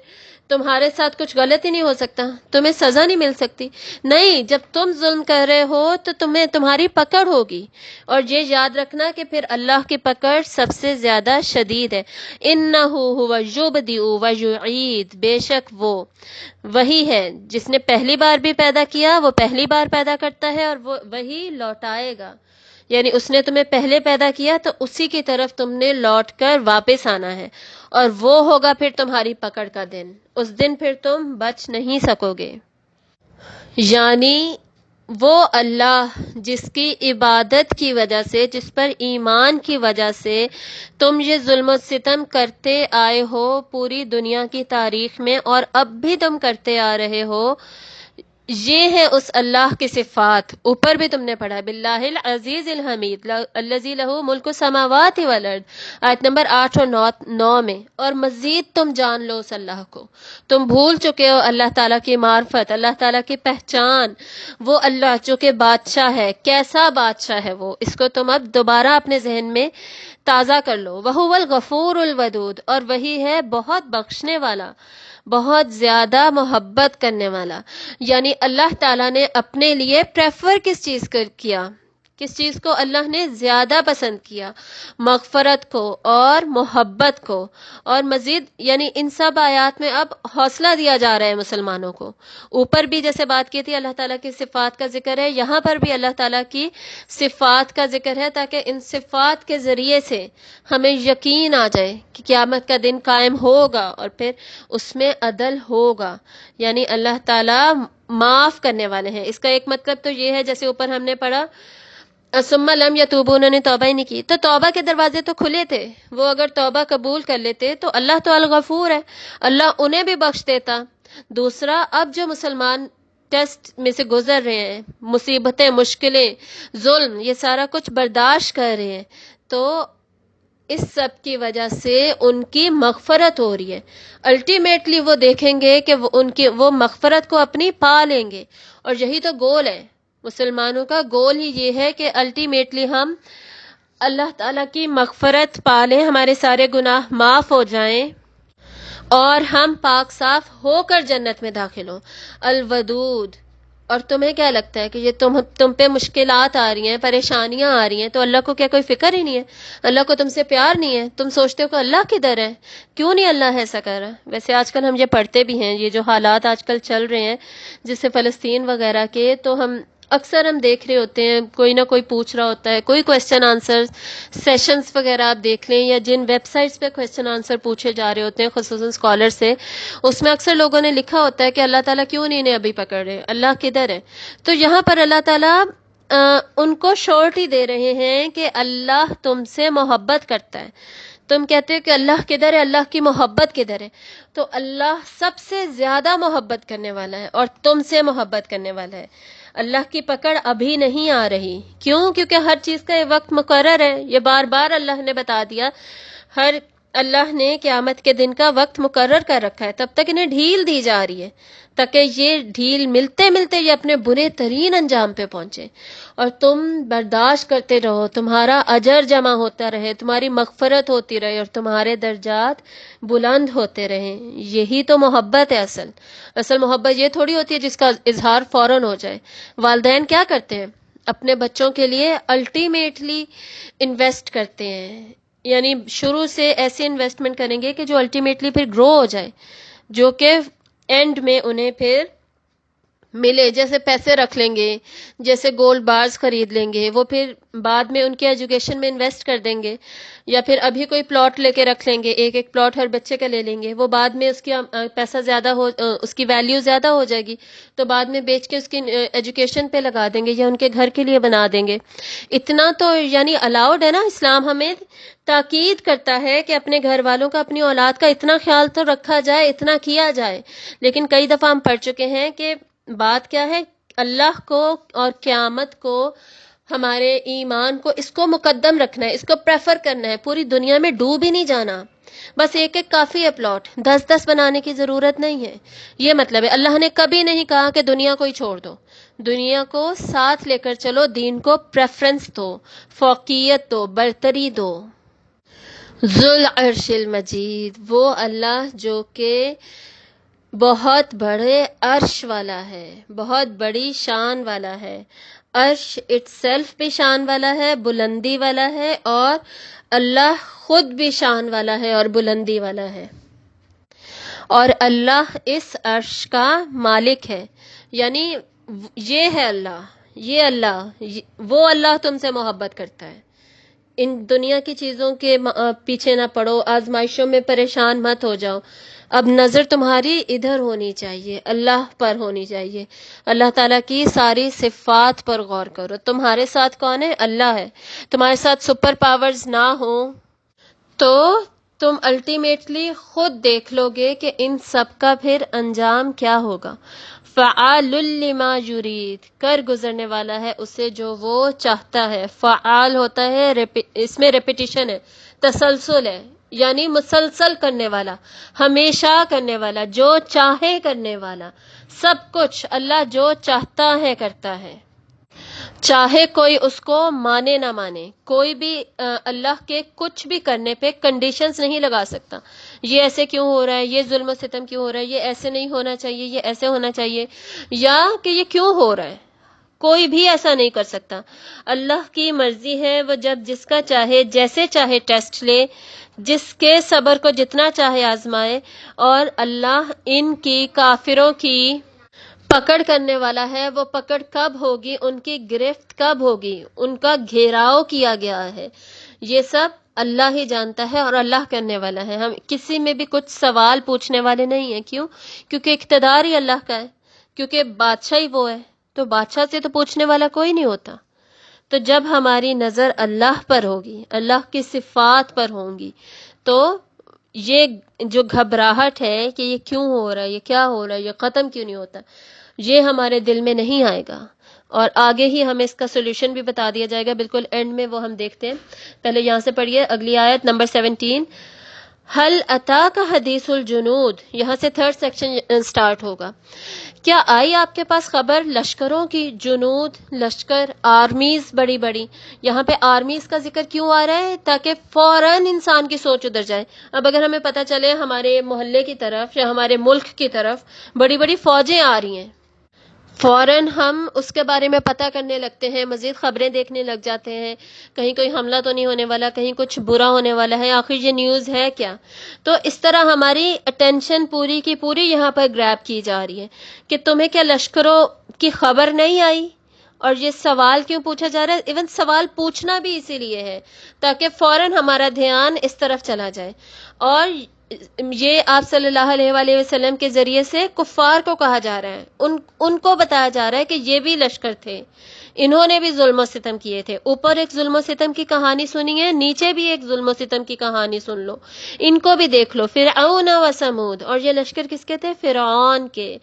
Speaker 1: تمہارے ساتھ کچھ غلط ہی نہیں ہو سکتا، تمہیں سزا نہیں مل سکتی، نہیں، جب تم ظلم کر رہے ہو تو تمہاری پکڑ ہوگی، اور یہ یاد رکھنا کہ پھر اللہ کی پکڑ سب سے زیادہ شدید ہے۔ اِنَّهُ هُوَ يُبْدِئُ وَيُعِيدُ، بے شک وہ وہی ہے جس نے پہلی بار بھی پیدا کیا، وہ پہلی بار پیدا کرتا ہے، اور وہ وہی لوٹائے گا، یعنی اس نے تمہیں پہلے پیدا کیا تو اسی کی طرف تم نے لوٹ کر واپس آنا ہے، اور وہ ہوگا پھر تمہاری پکڑ کا دن، اس دن پھر تم بچ نہیں سکو گے۔ یعنی وہ اللہ جس کی عبادت کی وجہ سے، جس پر ایمان کی وجہ سے تم یہ ظلم و ستم کرتے آئے ہو پوری دنیا کی تاریخ میں، اور اب بھی تم کرتے آ رہے ہو، یہ ہے اس اللہ کی صفات۔ اوپر بھی تم نے پڑھا باللہ العزیز الحمید الذی لہ ملک السماوات والارض، آیت نمبر 8 اور 9 میں، اور مزید تم جان لو اس اللہ کو، تم بھول چکے ہو اللہ تعالیٰ کی معرفت، اللہ تعالیٰ کی پہچان، وہ اللہ جو کہ بادشاہ ہے، کیسا بادشاہ ہے وہ، اس کو تم اب دوبارہ اپنے ذہن میں تازہ کر لو۔ وَهُوَ الْغَفُورُ الْوَدُودُ، اور وہی ہے بہت بخشنے والا، بہت زیادہ محبت کرنے والا۔ یعنی اللہ تعالیٰ نے اپنے لیے پریفر کس چیز کر کیا؟ کس چیز کو اللہ نے زیادہ پسند کیا؟ مغفرت کو اور محبت کو. اور مزید یعنی ان سب آیات میں اب حوصلہ دیا جا رہا ہے مسلمانوں کو. اوپر بھی جیسے بات کی تھی اللہ تعالیٰ کی صفات کا ذکر ہے، یہاں پر بھی اللہ تعالیٰ کی صفات کا ذکر ہے تاکہ ان صفات کے ذریعے سے ہمیں یقین آ جائے کہ قیامت کا دن قائم ہوگا اور پھر اس میں عدل ہوگا. یعنی اللہ تعالیٰ معاف کرنے والے ہیں. اس کا ایک مطلب تو یہ ہے جیسے اوپر ہم نے پڑھا ثم لم یتوبوا، انہوں نے توبہ ہی نہیں کی، تو توبہ کے دروازے تو کھلے تھے، وہ اگر توبہ قبول کر لیتے تو اللہ تو الغفور ہے، اللہ انہیں بھی بخش دیتا. دوسرا، اب جو مسلمان ٹیسٹ میں سے گزر رہے ہیں، مصیبتیں، مشکلیں، ظلم، یہ سارا کچھ برداشت کر رہے ہیں، تو اس سب کی وجہ سے ان کی مغفرت ہو رہی ہے. الٹیمیٹلی وہ دیکھیں گے کہ وہ مغفرت کو اپنی پا لیں گے، اور یہی تو گول ہے مسلمانوں کا. گول ہی یہ ہے کہ الٹیمیٹلی ہم اللہ تعالیٰ کی مغفرت پا لیں، ہمارے سارے گناہ معاف ہو جائیں اور ہم پاک صاف ہو کر جنت میں داخل ہوں. الودود. اور تمہیں کیا لگتا ہے کہ یہ تم پہ مشکلات آ رہی ہیں، پریشانیاں آ رہی ہیں، تو اللہ کو کیا کوئی فکر ہی نہیں ہے؟ اللہ کو تم سے پیار نہیں ہے؟ تم سوچتے ہو کہ اللہ کدھر ہے؟ کیوں نہیں اللہ ایسا کر رہا؟ ویسے آج کل ہم یہ پڑھتے بھی ہیں، یہ جو حالات آج کل چل رہے ہیں جیسے فلسطین وغیرہ کے، تو ہم اکثر دیکھ رہے ہوتے ہیں کوئی نہ کوئی پوچھ رہا ہوتا ہے، کوئی کویسچن آنسر سیشنز وغیرہ آپ دیکھ لیں، یا جن ویب سائٹس پہ کویسچن آنسر پوچھے جا رہے ہوتے ہیں خصوصاً اسکالر سے، اس میں اکثر لوگوں نے لکھا ہوتا ہے کہ اللہ تعالیٰ کیوں نہیں انہیں ابھی پکڑ رہے، اللہ کدھر ہے؟ تو یہاں پر اللہ تعالیٰ ان کو شورٹی دے رہے ہیں کہ اللہ تم سے محبت کرتا ہے. تم کہتے ہو کہ اللہ کدھر ہے، اللہ کی محبت کدھر ہے؟ تو اللہ سب سے زیادہ محبت کرنے والا ہے اور تم سے محبت کرنے والا ہے. اللہ کی پکڑ ابھی نہیں آ رہی. کیوں؟ کیونکہ ہر چیز کا ایک وقت مقرر ہے. یہ بار بار اللہ نے بتا دیا، اللہ نے قیامت کے دن کا وقت مقرر کر رکھا ہے. تب تک انہیں ڈھیل دی جا رہی ہے تاکہ یہ ڈھیل ملتے ملتے یہ اپنے برے ترین انجام پہ پہنچے، اور تم برداشت کرتے رہو، تمہارا اجر جمع ہوتا رہے، تمہاری مغفرت ہوتی رہے اور تمہارے درجات بلند ہوتے رہیں. یہی تو محبت ہے. اصل محبت یہ تھوڑی ہوتی ہے جس کا اظہار فوراً ہو جائے. والدین کیا کرتے ہیں؟ اپنے بچوں کے لیے الٹیمیٹلی انویسٹ کرتے ہیں، یعنی شروع سے ایسی انویسٹمنٹ کریں گے کہ جو الٹیمیٹلی پھر گرو ہو جائے، جو کہ اینڈ میں انہیں پھر ملے. جیسے پیسے رکھ لیں گے، جیسے گولڈ بارز خرید لیں گے، وہ پھر بعد میں ان کی ایجوکیشن میں انویسٹ کر دیں گے. یا پھر ابھی کوئی پلاٹ لے کے رکھ لیں گے، ایک ایک پلاٹ ہر بچے کا لے لیں گے، وہ بعد میں اس کی پیسہ زیادہ ہو، اس کی ویلیو زیادہ ہو جائے گی تو بعد میں بیچ کے اس کی ایجوکیشن پہ لگا دیں گے یا ان کے گھر کے لیے بنا دیں گے. اتنا تو یعنی الاؤڈ ہے نا. اسلام ہمیں تاکید کرتا ہے کہ اپنے گھر والوں کا، اپنی اولاد کا اتنا خیال تو رکھا جائے، اتنا کیا جائے. لیکن کئی دفعہ ہم پڑھ چکے ہیں کہ بات کیا ہے، اللہ کو اور قیامت کو، ہمارے ایمان کو، اس کو مقدم رکھنا ہے، اس کو پریفر کرنا ہے. پوری دنیا میں ڈوب ہی نہیں جانا. بس ایک ایک کافی ہے پلاٹ، 10 بنانے کی ضرورت نہیں ہے. یہ مطلب ہے. اللہ نے کبھی نہیں کہا کہ دنیا کو ہی چھوڑ دو. دنیا کو ساتھ لے کر چلو، دین کو پریفرنس دو، فوقیت دو، برتری دو. ذل عرش المجید، وہ اللہ جو کہ بہت بڑے عرش والا ہے، بہت بڑی شان والا ہے. عرش اٹ سیلف بھی شان والا ہے، بلندی والا ہے، اور اللہ خود بھی شان والا ہے اور بلندی والا ہے. اور اللہ اس عرش کا مالک ہے. یعنی یہ ہے اللہ، یہ اللہ، وہ اللہ تم سے محبت کرتا ہے. ان دنیا کی چیزوں کے پیچھے نہ پڑو، آزمائشوں میں پریشان مت ہو جاؤ. اب نظر تمہاری ادھر ہونی چاہیے، اللہ پر ہونی چاہیے. اللہ تعالیٰ کی ساری صفات پر غور کرو. تمہارے ساتھ کون ہے؟ اللہ ہے. تمہارے ساتھ سپر پاورز نہ ہوں تو تم الٹیمیٹلی خود دیکھ لو گے کہ ان سب کا پھر انجام کیا ہوگا. فعال لما یرید، کر گزرنے والا ہے اسے جو وہ چاہتا ہے. فعال ہوتا ہے، اس میں ریپیٹیشن ہے، تسلسل ہے، یعنی مسلسل کرنے والا، ہمیشہ کرنے والا، جو چاہے کرنے والا. سب کچھ اللہ جو چاہتا ہے کرتا ہے، چاہے کوئی اس کو مانے نہ مانے. کوئی بھی اللہ کے کچھ بھی کرنے پہ کنڈیشنز نہیں لگا سکتا. یہ ایسے کیوں ہو رہا ہے، یہ ظلم و ستم کیوں ہو رہا ہے، یہ ایسے نہیں ہونا چاہیے، یہ ایسے ہونا چاہیے، یا کہ یہ کیوں ہو رہا ہے. کوئی بھی ایسا نہیں کر سکتا. اللہ کی مرضی ہے، وہ جب جس کا چاہے جیسے چاہے ٹیسٹ لے، جس کے صبر کو جتنا چاہے آزمائے. اور اللہ ان کی کافروں کی پکڑ کرنے والا ہے. وہ پکڑ کب ہوگی، ان کی گرفت کب ہوگی، ان کا گھیراؤ کیا گیا ہے، یہ سب اللہ ہی جانتا ہے اور اللہ کرنے والا ہے. ہم کسی میں بھی کچھ سوال پوچھنے والے نہیں ہیں. کیوں؟ کیونکہ اقتدار ہی اللہ کا ہے، کیونکہ بادشاہ ہی وہ ہے، تو بادشاہ سے تو پوچھنے والا کوئی نہیں ہوتا. تو جب ہماری نظر اللہ پر ہوگی، اللہ کی صفات پر ہوں گی، تو یہ جو گھبراہٹ ہے کہ یہ کیوں ہو رہا ہے، یہ کیا ہو رہا ہے، یہ ختم کیوں نہیں ہوتا، یہ ہمارے دل میں نہیں آئے گا. اور آگے ہی ہمیں اس کا سولوشن بھی بتا دیا جائے گا، بالکل اینڈ میں وہ ہم دیکھتے ہیں. پہلے یہاں سے پڑھیے اگلی آیت نمبر 17. حل اتاک حدیث الجنود، یہاں سے تھرڈ سیکشن سٹارٹ ہوگا. کیا آئی آپ کے پاس خبر لشکروں کی؟ جنود، لشکر، آرمیز بڑی بڑی. یہاں پہ آرمیز کا ذکر کیوں آ رہا ہے؟ تاکہ فوراً انسان کی سوچ ادھر جائے. اب اگر ہمیں پتہ چلے ہمارے محلے کی طرف یا ہمارے ملک کی طرف بڑی بڑی فوجیں آ رہی ہیں، فوراً ہم اس کے بارے میں پتہ کرنے لگتے ہیں، مزید خبریں دیکھنے لگ جاتے ہیں، کہیں کوئی حملہ تو نہیں ہونے والا، کہیں کچھ برا ہونے والا ہے، آخر یہ نیوز ہے کیا. تو اس طرح ہماری اٹینشن پوری کی پوری یہاں پر گریب کی جا رہی ہے کہ تمہیں کیا لشکروں کی خبر نہیں آئی. اور یہ سوال کیوں پوچھا جا رہا ہے؟ ایون سوال پوچھنا بھی اسی لیے ہے تاکہ فوراً ہمارا دھیان اس طرف چلا جائے. اور یہ آپ صلی اللہ علیہ وآلہ وسلم کے ذریعے سے کفار کو کہا جا رہا ہے، ان کو بتایا جا رہا ہے کہ یہ بھی لشکر تھے، انہوں نے بھی ظلم و ستم کیے تھے. اوپر ایک ظلم و ستم کی کہانی سنی ہے، نیچے بھی ایک ظلم و ستم کی کہانی سن لو، ان کو بھی دیکھ لو. فرعون و سمود، اور یہ لشکر کس کے تھے؟ فرعون کے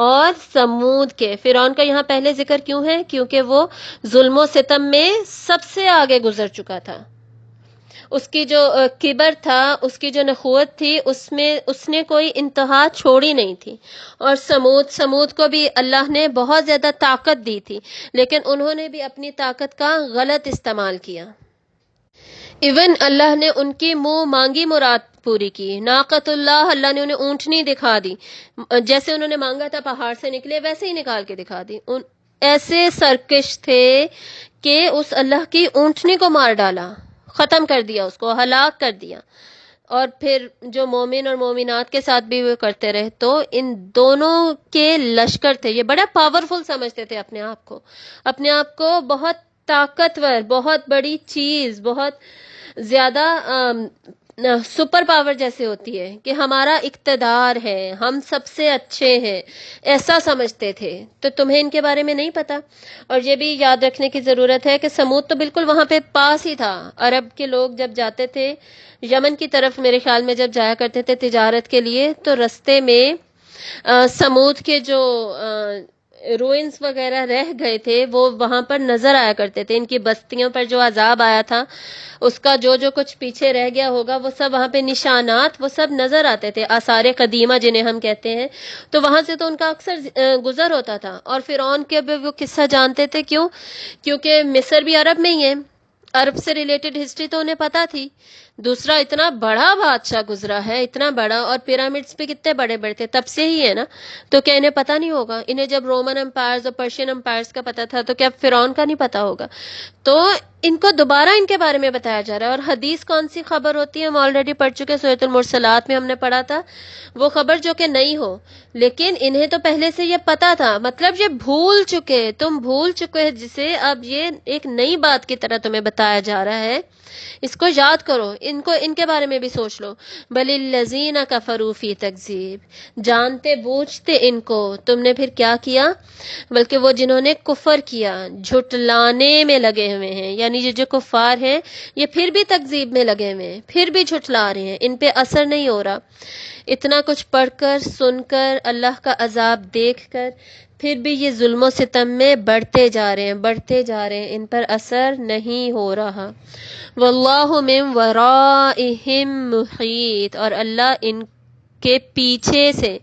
Speaker 1: اور سمود کے. فرعون کا یہاں پہلے ذکر کیوں ہے؟ کیونکہ وہ ظلم و ستم میں سب سے آگے گزر چکا تھا. اس کی جو کبر تھا، اس کی جو نخوت تھی، اس نے کوئی انتہا چھوڑی نہیں تھی. اور سمود کو بھی اللہ نے بہت زیادہ طاقت دی تھی، لیکن انہوں نے بھی اپنی طاقت کا غلط استعمال کیا. ایون اللہ نے ان کی منہ مانگی مراد پوری کی. ناقۃ اللہ، اللہ نے انہیں اونٹنی دکھا دی، جیسے انہوں نے مانگا تھا پہاڑ سے نکلے ویسے ہی نکال کے دکھا دی. ایسے سرکش تھے کہ اس اللہ کی اونٹنی کو مار ڈالا، ختم کر دیا، اس کو ہلاک کر دیا. اور پھر جو مومن اور مومنات کے ساتھ بھی وہ کرتے رہے. تو ان دونوں کے لشکر تھے، یہ بڑا پاورفل سمجھتے تھے اپنے آپ کو بہت طاقتور، بہت بڑی چیز، بہت زیادہ سپر پاور جیسے ہوتی ہے کہ ہمارا اقتدار ہے، ہم سب سے اچھے ہیں، ایسا سمجھتے تھے. تو تمہیں ان کے بارے میں نہیں پتا. اور یہ بھی یاد رکھنے کی ضرورت ہے کہ سمود تو بالکل وہاں پہ پاس ہی تھا. عرب کے لوگ جب جاتے تھے یمن کی طرف، میرے خیال میں جب جایا کرتے تھے تجارت کے لیے، تو رستے میں سمود کے جو روئنز وغیرہ رہ گئے تھے وہ وہاں پر نظر آیا کرتے تھے. ان کی بستیوں پر جو عذاب آیا تھا اس کا جو کچھ پیچھے رہ گیا ہوگا وہ سب وہاں پہ نشانات وہ سب نظر آتے تھے، آثار قدیمہ جنہیں ہم کہتے ہیں. تو وہاں سے تو ان کا اکثر گزر ہوتا تھا. اور فرعون کے بھی وہ قصہ جانتے تھے. کیوں؟ کیونکہ مصر بھی عرب میں ہی ہے، عرب سے ریلیٹڈ ہسٹری تو انہیں پتا تھی. دوسرا، اتنا بڑا بادشاہ گزرا ہے، اتنا بڑا، اور پیرامڈس بھی کتنے بڑے بڑے تھے، تب سے ہی ہے نا. تو کیا انہیں پتا نہیں ہوگا؟ انہیں جب رومن امپائرز اور پرشین امپائرز کا پتا تھا تو کیا فرعون کا نہیں پتا ہوگا؟ تو ان کو دوبارہ ان کے بارے میں بتایا جا رہا ہے. اور حدیث کون سی خبر ہوتی ہے؟ ہم آلریڈی پڑھ چکے، سورۃ المرسلات میں ہم نے پڑھا تھا. وہ خبر جو کہ نہیں ہو، لیکن انہیں تو پہلے سے یہ پتا تھا. مطلب یہ بھول چکے، تم بھول چکے، جسے اب یہ ایک نئی بات کی طرح تمہیں بتایا جا رہا ہے. اس کو یاد کرو، ان کے بارے میں بھی سوچ لو. بل الذین کفروا فی تکذیب، جانتے بوجھتے ان کو تم نے پھر کیا کیا؟ بلکہ وہ جنہوں نے کفر کیا، جھٹلانے میں لگے ہوئے ہیں. یعنی یہ جو کفار ہیں یہ پھر بھی تکذیب میں لگے ہوئے ہیں، پھر بھی جھٹلا رہے ہیں، ان پہ اثر نہیں ہو رہا. اتنا کچھ پڑھ کر، سن کر، اللہ کا عذاب دیکھ کر، پھر بھی یہ ظلم و ستم میں بڑھتے جا رہے ہیں، ان پر اثر نہیں ہو رہا. واللہ من ورائہم محیط، اور اللہ ان کے پیچھے سے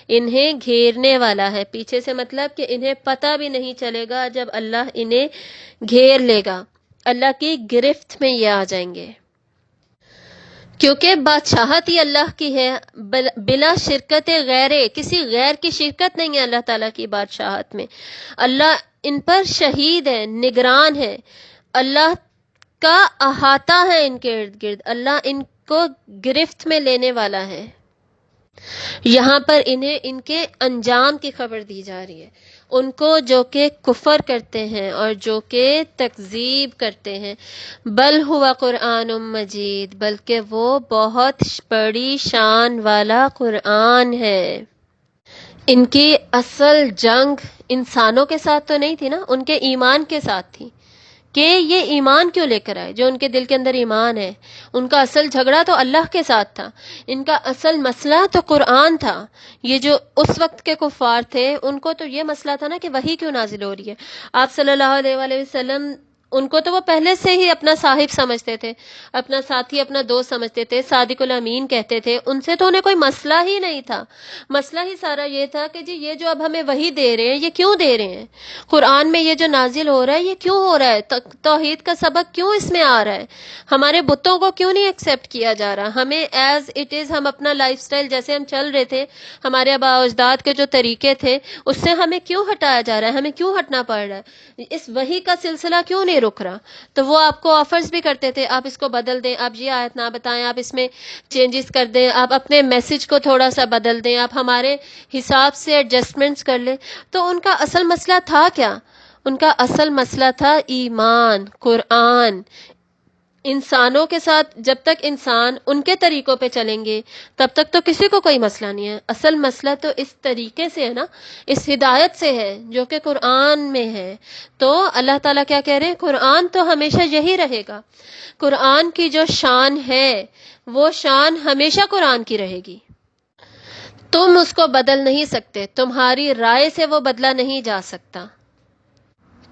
Speaker 1: انہیں گھیرنے والا ہے. پیچھے سے مطلب کہ انہیں پتہ بھی نہیں چلے گا جب اللہ انہیں گھیر لے گا، اللہ کی گرفت میں یہ آ جائیں گے. کیونکہ بادشاہت ہی اللہ کی ہے، بلا شرکت غیر، کسی غیر کی شرکت نہیں ہے اللہ تعالیٰ کی بادشاہت میں۔ اللہ ان پر شہید ہے، نگران ہے، اللہ کا احاطہ ہے ان کے ارد گرد، اللہ ان کو گرفت میں لینے والا ہے۔ یہاں پر انہیں ان کے انجام کی خبر دی جا رہی ہے، ان کو جو کہ کفر کرتے ہیں اور جو کہ تکذیب کرتے ہیں۔ بل ہوا قرآن مجید، بلکہ وہ بہت بڑی شان والا قرآن ہے۔ ان کی اصل جنگ انسانوں کے ساتھ تو نہیں تھی نا، ان کے ایمان کے ساتھ تھی کہ یہ ایمان کیوں لے کر آئے، جو ان کے دل کے اندر ایمان ہے۔ ان کا اصل جھگڑا تو اللہ کے ساتھ تھا، ان کا اصل مسئلہ تو قرآن تھا۔ یہ جو اس وقت کے کفار تھے، ان کو تو یہ مسئلہ تھا نا کہ وحی کیوں نازل ہو رہی ہے۔ آپ صلی اللہ علیہ وآلہ وسلم، ان کو تو وہ پہلے سے ہی اپنا صاحب سمجھتے تھے، اپنا ساتھی، اپنا دوست سمجھتے تھے، صادق الامین کہتے تھے، ان سے تو انہیں کوئی مسئلہ ہی نہیں تھا۔ مسئلہ ہی سارا یہ تھا کہ جی یہ جو اب ہمیں وحی دے رہے ہیں، یہ کیوں دے رہے ہیں؟ قرآن میں یہ جو نازل ہو رہا ہے، یہ کیوں ہو رہا ہے؟ توحید کا سبق کیوں اس میں آ رہا ہے؟ ہمارے بتوں کو کیوں نہیں ایکسیپٹ کیا جا رہا؟ ہمیں ایز اٹ از، ہم اپنا لائف سٹائل جیسے ہم چل رہے تھے، ہمارے آباء و اجداد کے جو طریقے تھے، اس سے ہمیں کیوں ہٹایا جا رہا ہے؟ ہمیں کیوں ہٹنا پڑ رہا ہے؟ اس وحی کا سلسلہ کیوں نہیں رک رہا؟ تو وہ آپ کو آفرز بھی کرتے تھے، آپ اس کو بدل دیں، آپ یہ آیت نہ بتائیں، آپ اس میں چینجز کر دیں، آپ اپنے میسج کو تھوڑا سا بدل دیں، آپ ہمارے حساب سے ایڈجسٹمنٹس کر لیں۔ تو ان کا اصل مسئلہ تھا کیا؟ ان کا اصل مسئلہ تھا ایمان، قرآن۔ انسانوں کے ساتھ جب تک انسان ان کے طریقوں پہ چلیں گے، تب تک تو کسی کو کوئی مسئلہ نہیں ہے۔ اصل مسئلہ تو اس طریقے سے ہے نا، اس ہدایت سے ہے جو کہ قرآن میں ہے۔ تو اللہ تعالیٰ کیا کہہ رہے ہیں؟ قرآن تو ہمیشہ یہی رہے گا، قرآن کی جو شان ہے وہ شان ہمیشہ قرآن کی رہے گی۔ تم اس کو بدل نہیں سکتے، تمہاری رائے سے وہ بدلا نہیں جا سکتا،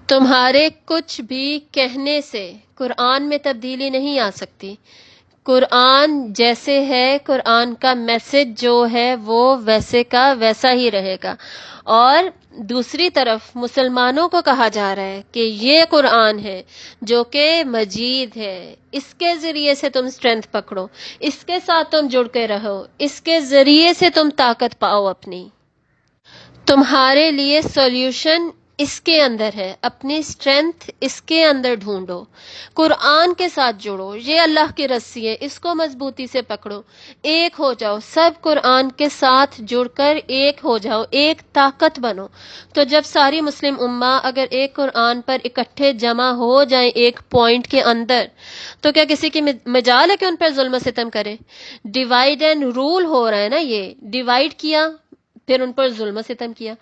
Speaker 1: تمہارے کچھ بھی کہنے سے قرآن میں تبدیلی نہیں آ سکتی۔ قرآن جیسے ہے، قرآن کا میسج جو ہے وہ ویسے کا ویسا ہی رہے گا۔ اور دوسری طرف مسلمانوں کو کہا جا رہا ہے کہ یہ قرآن ہے جو کہ مجید ہے، اس کے ذریعے سے تم اسٹرینتھ پکڑو، اس کے ساتھ تم جڑ کے رہو، اس کے ذریعے سے تم طاقت پاؤ اپنی۔ تمہارے لیے سولوشن اس کے اندر ہے، اپنی اسٹرینتھ اس کے اندر ڈھونڈو، قرآن کے ساتھ جڑو، یہ اللہ کی رسی ہے، اس کو مضبوطی سے پکڑو، ایک ہو جاؤ، سب قرآن کے ساتھ جڑ کر ایک ہو جاؤ، ایک طاقت بنو۔ تو جب ساری مسلم امہ اگر ایک قرآن پر اکٹھے جمع ہو جائیں ایک پوائنٹ کے اندر، تو کیا کسی کی مجال ہے کہ ان پر ظلم و ستم کرے؟ ڈیوائیڈ اینڈ رول ہو رہا ہے نا، یہ ڈیوائیڈ کیا، پھر ان پر ظلم و ستم کیا۔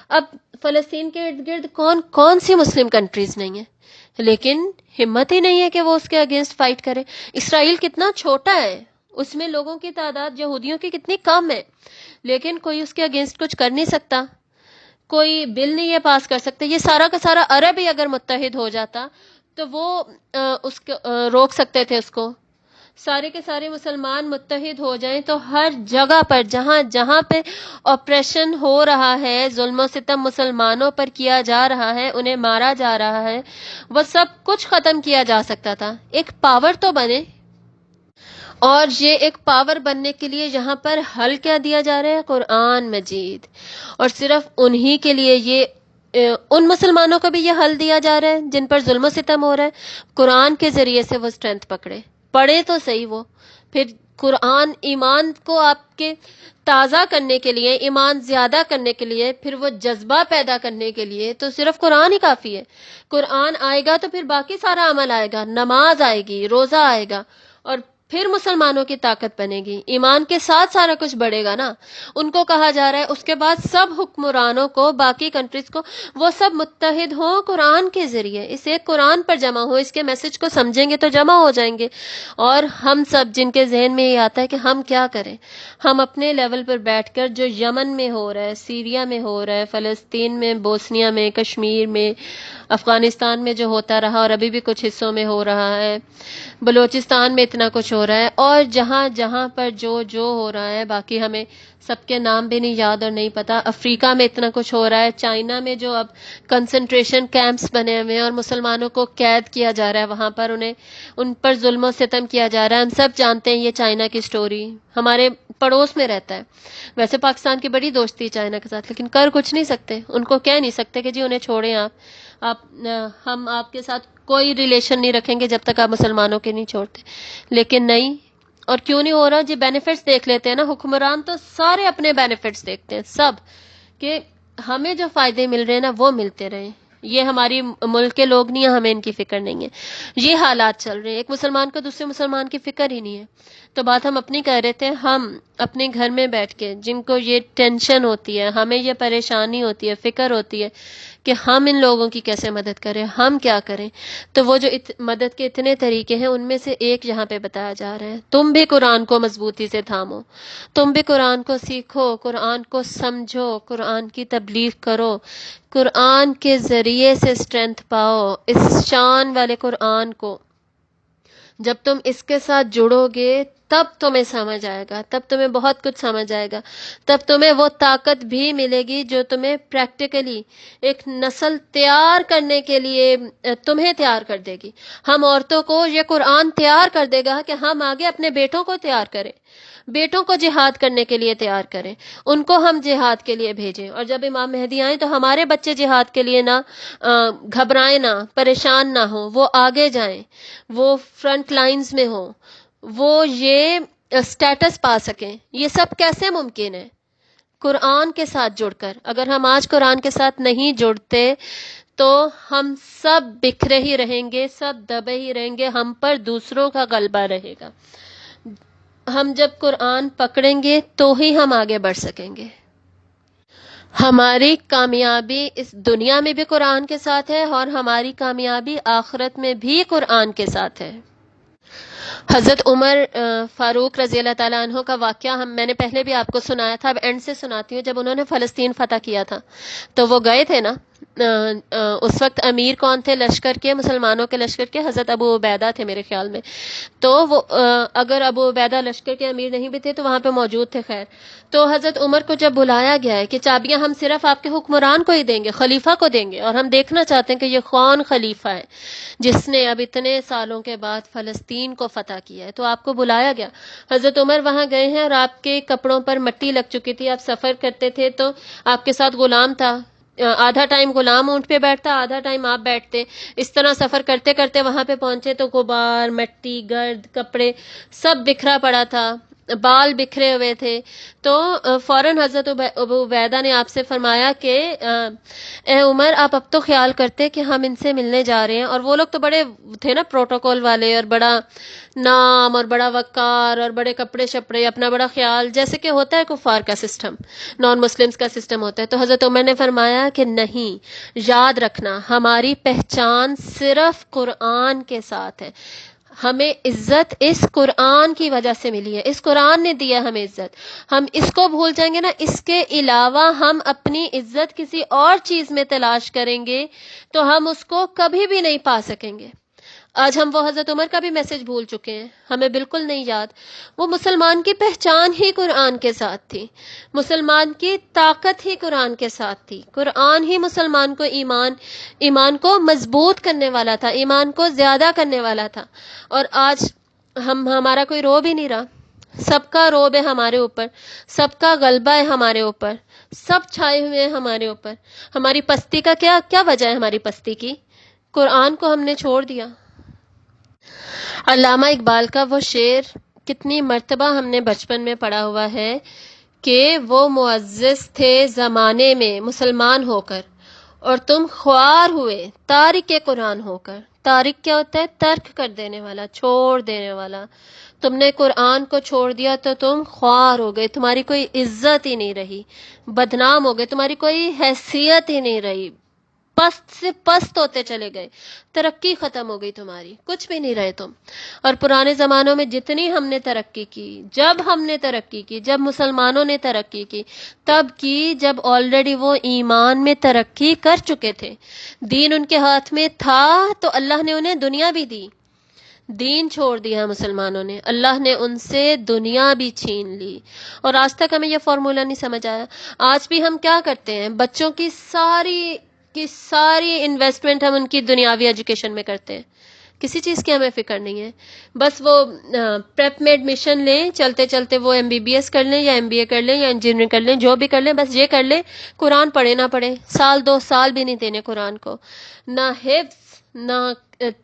Speaker 1: اب فلسطین کے ارد گرد کون سی مسلم کنٹریز نہیں ہیں، لیکن ہمت ہی نہیں ہے کہ وہ اس کے اگینسٹ فائٹ کرے۔ اسرائیل کتنا چھوٹا ہے، اس میں لوگوں کی تعداد یہودیوں کی کتنی کم ہے، لیکن کوئی اس کے اگینسٹ کچھ کر نہیں سکتا، کوئی بل نہیں یہ پاس کر سکتے۔ یہ سارا کا سارا عرب ہی اگر متحد ہو جاتا تو وہ اس کو روک سکتے تھے، اس کو سارے کے سارے مسلمان متحد ہو جائیں تو ہر جگہ پر جہاں جہاں پہ آپریشن ہو رہا ہے، ظلم و ستم مسلمانوں پر کیا جا رہا ہے، انہیں مارا جا رہا ہے، وہ سب کچھ ختم کیا جا سکتا تھا۔ ایک پاور تو بنے، اور یہ ایک پاور بننے کے لیے یہاں پر حل کیا دیا جا رہا ہے؟ قرآن مجید۔ اور صرف انہی کے لیے یہ ان مسلمانوں کو بھی یہ حل دیا جا رہا ہے جن پر ظلم و ستم ہو رہا ہے، قرآن کے ذریعے سے وہ اسٹرینتھ پکڑے، پڑھے تو صحیح وہ۔ پھر قرآن ایمان کو آپ کے تازہ کرنے کے لیے، ایمان زیادہ کرنے کے لیے، پھر وہ جذبہ پیدا کرنے کے لیے تو صرف قرآن ہی کافی ہے۔ قرآن آئے گا تو پھر باقی سارا عمل آئے گا، نماز آئے گی، روزہ آئے گا، اور پھر مسلمانوں کی طاقت بنے گی، ایمان کے ساتھ سارا کچھ بڑھے گا نا۔ ان کو کہا جا رہا ہے اس کے بعد سب حکمرانوں کو، باقی کنٹریز کو، وہ سب متحد ہوں قرآن کے ذریعے، اس ایک قرآن پر جمع ہو، اس کے میسج کو سمجھیں گے تو جمع ہو جائیں گے۔ اور ہم سب جن کے ذہن میں یہ آتا ہے کہ ہم کیا کریں، ہم اپنے لیول پر بیٹھ کر جو یمن میں ہو رہا ہے، سیریا میں ہو رہا ہے، فلسطین میں، بوسنیا میں، کشمیر میں، افغانستان میں جو ہوتا رہا اور ابھی بھی کچھ حصوں میں ہو رہا ہے، بلوچستان میں اتنا کچھ ہو رہا ہے، اور جہاں جہاں پر جو جو ہو رہا ہے، باقی ہمیں سب کے نام بھی نہیں یاد اور نہیں پتا۔ افریقہ میں اتنا کچھ ہو رہا ہے، چائنا میں جو اب کنسنٹریشن کیمپس بنے ہوئے ہیں اور مسلمانوں کو قید کیا جا رہا ہے، وہاں پر ان پر ظلم و ستم کیا جا رہا ہے۔ ہم سب جانتے ہیں یہ چائنا کی سٹوری، ہمارے پڑوس میں رہتا ہے۔ ویسے پاکستان کی بڑی دوستی ہے چائنا کے ساتھ، لیکن کر کچھ نہیں سکتے، ان کو کہہ نہیں سکتے کہ جی انہیں چھوڑیں آپ ہم آپ کے ساتھ کوئی ریلیشن نہیں رکھیں گے جب تک آپ مسلمانوں کے نہیں چھوڑتے۔ لیکن نہیں، اور کیوں نہیں ہو رہا؟ جی بینیفٹس دیکھ لیتے ہیں نا، حکمران تو سارے اپنے بینیفٹس دیکھتے ہیں سب، کہ ہمیں جو فائدے مل رہے ہیں نا وہ ملتے رہیں، یہ ہماری ملک کے لوگ نہیں ہیں، ہمیں ان کی فکر نہیں ہے۔ یہ حالات چل رہے ہیں، ایک مسلمان کو دوسرے مسلمان کی فکر ہی نہیں ہے۔ تو بات ہم اپنی کر رہے تھے، ہم اپنے گھر میں بیٹھ کے جن کو یہ ٹینشن ہوتی ہے، ہمیں یہ پریشانی ہوتی ہے، فکر ہوتی ہے کہ ہم ان لوگوں کی کیسے مدد کریں، ہم کیا کریں، تو وہ جو مدد کے اتنے طریقے ہیں ان میں سے ایک یہاں پہ بتایا جا رہا ہے۔ تم بھی قرآن کو مضبوطی سے تھامو، تم بھی قرآن کو سیکھو، قرآن کو سمجھو، قرآن کی تبلیغ کرو، قرآن کے ذریعے سے اسٹرینتھ پاؤ، اس شان والے قرآن کو جب تم اس کے ساتھ جڑو گے تب تمہیں سمجھ آئے گا، تب تمہیں بہت کچھ سمجھ آئے گا، تب تمہیں وہ طاقت بھی ملے گی جو تمہیں پریکٹیکلی ایک نسل تیار کرنے کے لیے تمہیں تیار کر دے گی۔ ہم عورتوں کو یہ قرآن تیار کر دے گا کہ ہم آگے اپنے بیٹوں کو تیار کریں، بیٹوں کو جہاد کرنے کے لیے تیار کریں، ان کو ہم جہاد کے لیے بھیجیں، اور جب امام مہدی آئیں تو ہمارے بچے جہاد کے لیے نہ گھبرائیں، نہ پریشان نہ ہوں، وہ آگے جائیں، وہ فرنٹ لائنز میں ہوں، وہ یہ اسٹیٹس پا سکیں۔ یہ سب کیسے ممکن ہے؟ قرآن کے ساتھ جڑ کر۔ اگر ہم آج قرآن کے ساتھ نہیں جڑتے تو ہم سب بکھرے ہی رہیں گے، سب دبے ہی رہیں گے، ہم پر دوسروں کا غلبہ رہے گا۔ ہم جب قرآن پکڑیں گے تو ہی ہم آگے بڑھ سکیں گے۔ ہماری کامیابی اس دنیا میں بھی قرآن کے ساتھ ہے، اور ہماری کامیابی آخرت میں بھی قرآن کے ساتھ ہے۔ حضرت عمر فاروق رضی اللہ تعالیٰ عنہ کا واقعہ میں نے پہلے بھی آپ کو سنایا تھا، اب اینڈ سے سناتی ہوں۔ جب انہوں نے فلسطین فتح کیا تھا تو وہ گئے تھے نا، اس وقت امیر کون تھے لشکر کے؟ مسلمانوں کے لشکر کے حضرت ابو عبیدہ تھے میرے خیال میں۔ تو وہ اگر ابو عبیدہ لشکر کے امیر نہیں بھی تھے تو وہاں پہ موجود تھے۔ خیر، تو حضرت عمر کو جب بلایا گیا ہے کہ چابیاں ہم صرف آپ کے حکمران کو ہی دیں گے، خلیفہ کو دیں گے، اور ہم دیکھنا چاہتے ہیں کہ یہ کون خلیفہ ہے جس نے اب اتنے سالوں کے بعد فلسطین کو فتح کیا ہے، تو آپ کو بلایا گیا۔ حضرت عمر وہاں گئے ہیں اور آپ کے کپڑوں پر مٹی لگ چکی تھی، آپ سفر کرتے تھے تو آپ کے ساتھ غلام تھا، آدھا ٹائم غلام اونٹ پہ بیٹھتا، آدھا ٹائم آپ بیٹھتے، اس طرح سفر کرتے کرتے وہاں پہ پہنچے تو غبار، مٹی، گرد، کپڑے سب بکھرا پڑا تھا، بال بکھرے ہوئے تھے۔ تو فوراً حضرت ابو عبیدہ نے آپ سے فرمایا کہ اے عمر، آپ اب تو خیال کرتے کہ ہم ان سے ملنے جا رہے ہیں، اور وہ لوگ تو بڑے تھے نا پروٹوکول والے، اور بڑا نام اور بڑا وقار اور بڑے کپڑے شپڑے، اپنا بڑا خیال، جیسے کہ ہوتا ہے کفار کا سسٹم، نان مسلمز کا سسٹم ہوتا ہے۔ تو حضرت عمر نے فرمایا کہ نہیں، یاد رکھنا ہماری پہچان صرف قرآن کے ساتھ ہے، ہمیں عزت اس قرآن کی وجہ سے ملی ہے، اس قرآن نے دیا ہمیں عزت۔ ہم اس کو بھول جائیں گے نا، اس کے علاوہ ہم اپنی عزت کسی اور چیز میں تلاش کریں گے تو ہم اس کو کبھی بھی نہیں پا سکیں گے۔ آج ہم وہ حضرت عمر کا بھی میسج بھول چکے ہیں، ہمیں بالکل نہیں یاد۔ وہ مسلمان کی پہچان ہی قرآن کے ساتھ تھی، مسلمان کی طاقت ہی قرآن کے ساتھ تھی، قرآن ہی مسلمان کو ایمان کو مضبوط کرنے والا تھا، ایمان کو زیادہ کرنے والا تھا۔ اور آج ہمارا کوئی روب ہی نہیں رہا، سب کا روب ہے ہمارے اوپر، سب کا غلبہ ہے ہمارے اوپر، سب چھائے ہوئے ہیں ہمارے اوپر۔ ہماری پستی کا کیا وجہ ہے؟ ہماری پستی کی قرآن کو ہم نے چھوڑ دیا۔ علامہ اقبال کا وہ شعر کتنی مرتبہ ہم نے بچپن میں پڑھا ہوا ہے کہ وہ معزز تھے زمانے میں مسلمان ہو کر، اور تم خوار ہوئے تارک قرآن ہو کر۔ تارک کیا ہوتا ہے؟ ترک کر دینے والا، چھوڑ دینے والا۔ تم نے قرآن کو چھوڑ دیا تو تم خوار ہو گئے، تمہاری کوئی عزت ہی نہیں رہی، بدنام ہو گئے، تمہاری کوئی حیثیت ہی نہیں رہی، پست سے پست ہوتے چلے گئے، ترقی ختم ہو گئی تمہاری، کچھ بھی نہیں رہے تم۔ اور پرانے زمانوں میں جتنی ہم نے ترقی کی، جب ہم نے ترقی کی، جب مسلمانوں نے ترقی کی، تب کی جب آلریڈی وہ ایمان میں ترقی کر چکے تھے، دین ان کے ہاتھ میں تھا، تو اللہ نے انہیں دنیا بھی دی۔ دین چھوڑ دیا مسلمانوں نے، اللہ نے ان سے دنیا بھی چھین لی، اور آج تک ہمیں یہ فارمولا نہیں سمجھ آیا۔ آج بھی ہم کیا کرتے ہیں، بچوں کی ساری انویسٹمنٹ ہم ان کی دنیاوی ایجوکیشن میں کرتے ہیں، کسی چیز کی ہمیں فکر نہیں ہے۔ بس وہ پریپ میں ایڈمیشن لیں، چلتے چلتے وہ MBBS کر لیں یا MBA کر لیں یا انجینئرنگ کر لیں، جو بھی کر لیں، بس یہ کر لیں، قرآن پڑھے نہ پڑھے، سال 2 سال بھی نہیں دینے قرآن کو، نہ حفظ، نہ